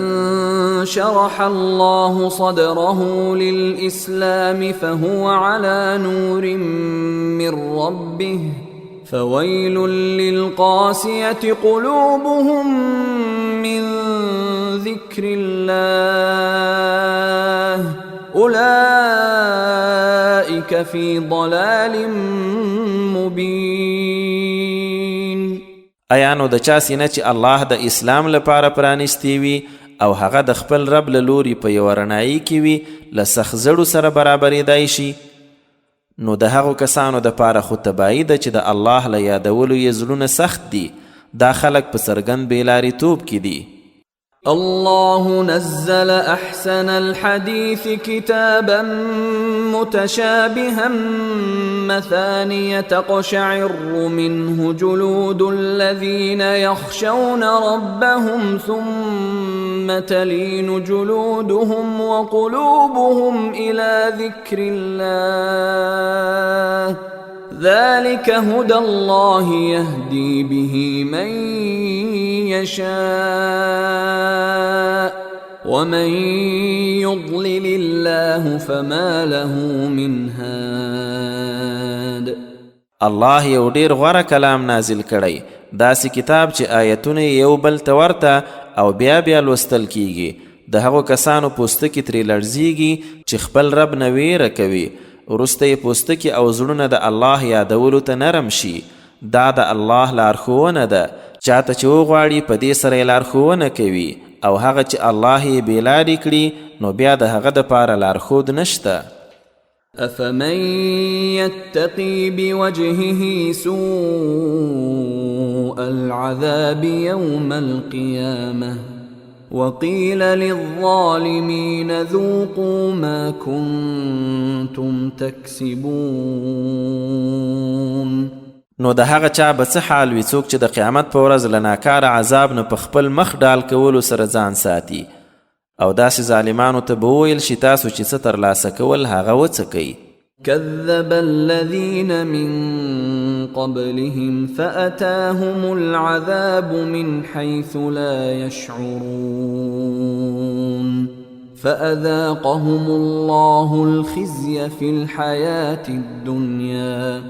شرح الله صدره للإسلام فهو على نور من ربه فويل للقاسية قلوبهم من ذكر الله أولئك في ضلال مبين. ایا نو د چا سینه چې الله د اسلام لپاره پرانیستی وي او هغه د خپل رب له لوري په یوه رڼایي کې وي له سخت زړو سره برابرېدای شي؟ نو د هغو کسانو دپاره خو تباهي ده چې د الله له یادولو یې زړونه سخت دي. دا خلک په څرګند بېلاریتوب کې دي. الله نزل أحسن الحديث كتابا متشابها مثانية تقشعر منه جلود الذين يخشون ربهم ثم تلين جلودهم وقلوبهم إلى ذكر الله ذلك هدى الله يهدي به من يشاء ومن يضلل الله فما له من هاد. الله یو ډیر غوره کلام نازل کړی، داسې کتاب چې آیتونه یو بل ته ورته او بیا بیا لوستل کیږي. د هغو کسانو پوستکي ترې لړزیږي چې خپل رب نه ویره کوي، وروسته یې پوستکي او زړونه د الله یادولو ته نرم شي. دا د الله لارښوونه ده، چاته چې وغواړي په دې سره یې لارښوونه کوي، او هغه چې الله یې بېلارې کړي نو بیا د هغه دپاره لارښود نشته. أفمن يتقي بوجهه سوء العذاب يوم القيامة وقيل للظالمين ذوقوا ما كنتم تكسبون. نو د هغه چا به څه حال وي څوک چې د قیامت په ورځ له ناکاره عذاب نه په خپل مخ ډال کولو سره ځان ساتي، او داسې ظالمانو ته به وویل شي تاسو چې څه ترلاسه کول هغه وڅکئ. كذب الذين من قبلهم فأتاهم العذاب من حيث لا يشعرون فأذاقهم الله الخزي في الحياة الدنيا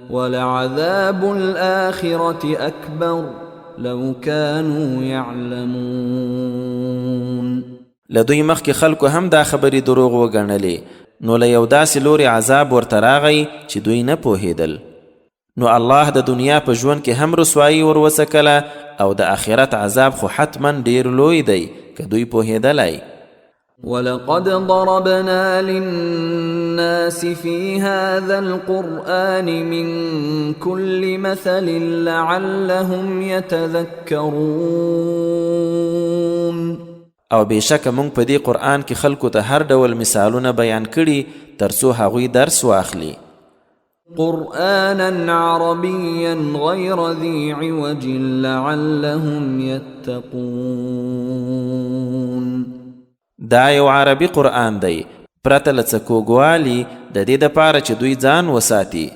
ولعذاب الآخرة أكبر لو كانوا يعلمون. لدوی مخکې خلکو هم دا خبرې دروغ وګڼلې، نو له یو داسې لوري عذاب ورته راغی چې دوی نه پوهېدل. نو الله د دنیا په ژوند کې هم رسوایي وروڅکله او د آخرت عذاب خو حتما ډیر لوی دی که دوی پوهېدلی. ولقد ضربنا للناس في هذا القرآن من كل مثل لعلهم يتذكرون. او بېشکه موږ په دې قرآن کې خلکو ته هر ډول مثالونه بیان کړي تر څو هغوی درس واخلي. قرآنا عربيا غير ذي عوج لعلهم يتقون. دا یو عربي قرآن دی پرته له څه کوږوالي د دې دپاره چې دوی ځان وساتي.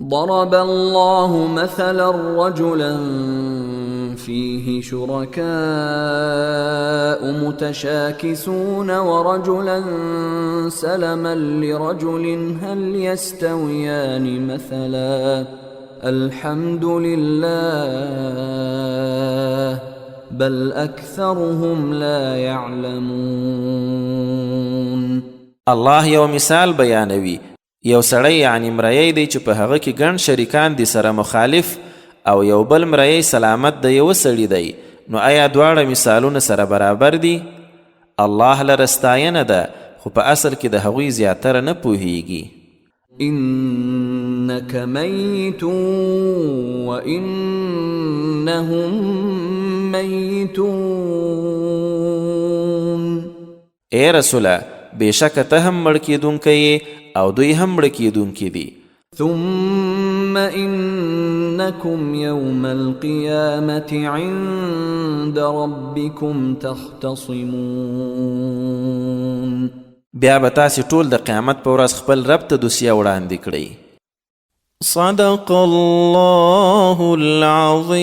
ضرب الله مثلا رجلا فيه شركاء متشاكسون ورجلا سلما لرجل هل يستويان مثلا الحمد لله بل أكثرهم لا يعلمون. الله یو مثال بیانوي. یو سړی یعنی مریی دی چې په هغه کې ګڼ شریکان دي سره مخالف او یو بل مریی سلامت د یو سړي دی، نو آیا دواړه مثالونه سره برابر دي؟ الله لره ستاینه ده، خو په اصل کې د هغوی زیاتره نه پوهیږي. إنك ميت وإنهم ميتون. اے رسوله، بېشکه ته هم مړ کېدونکی او دوی هم مړه کېدونکي دي. ثم إنكم يوم القيامة عند ربكم تختصمون. بیا به تاسې ټول د قیامت په ورځ خپل رب ته دوسیه وړاندې کړئ. صدق الله العظیم.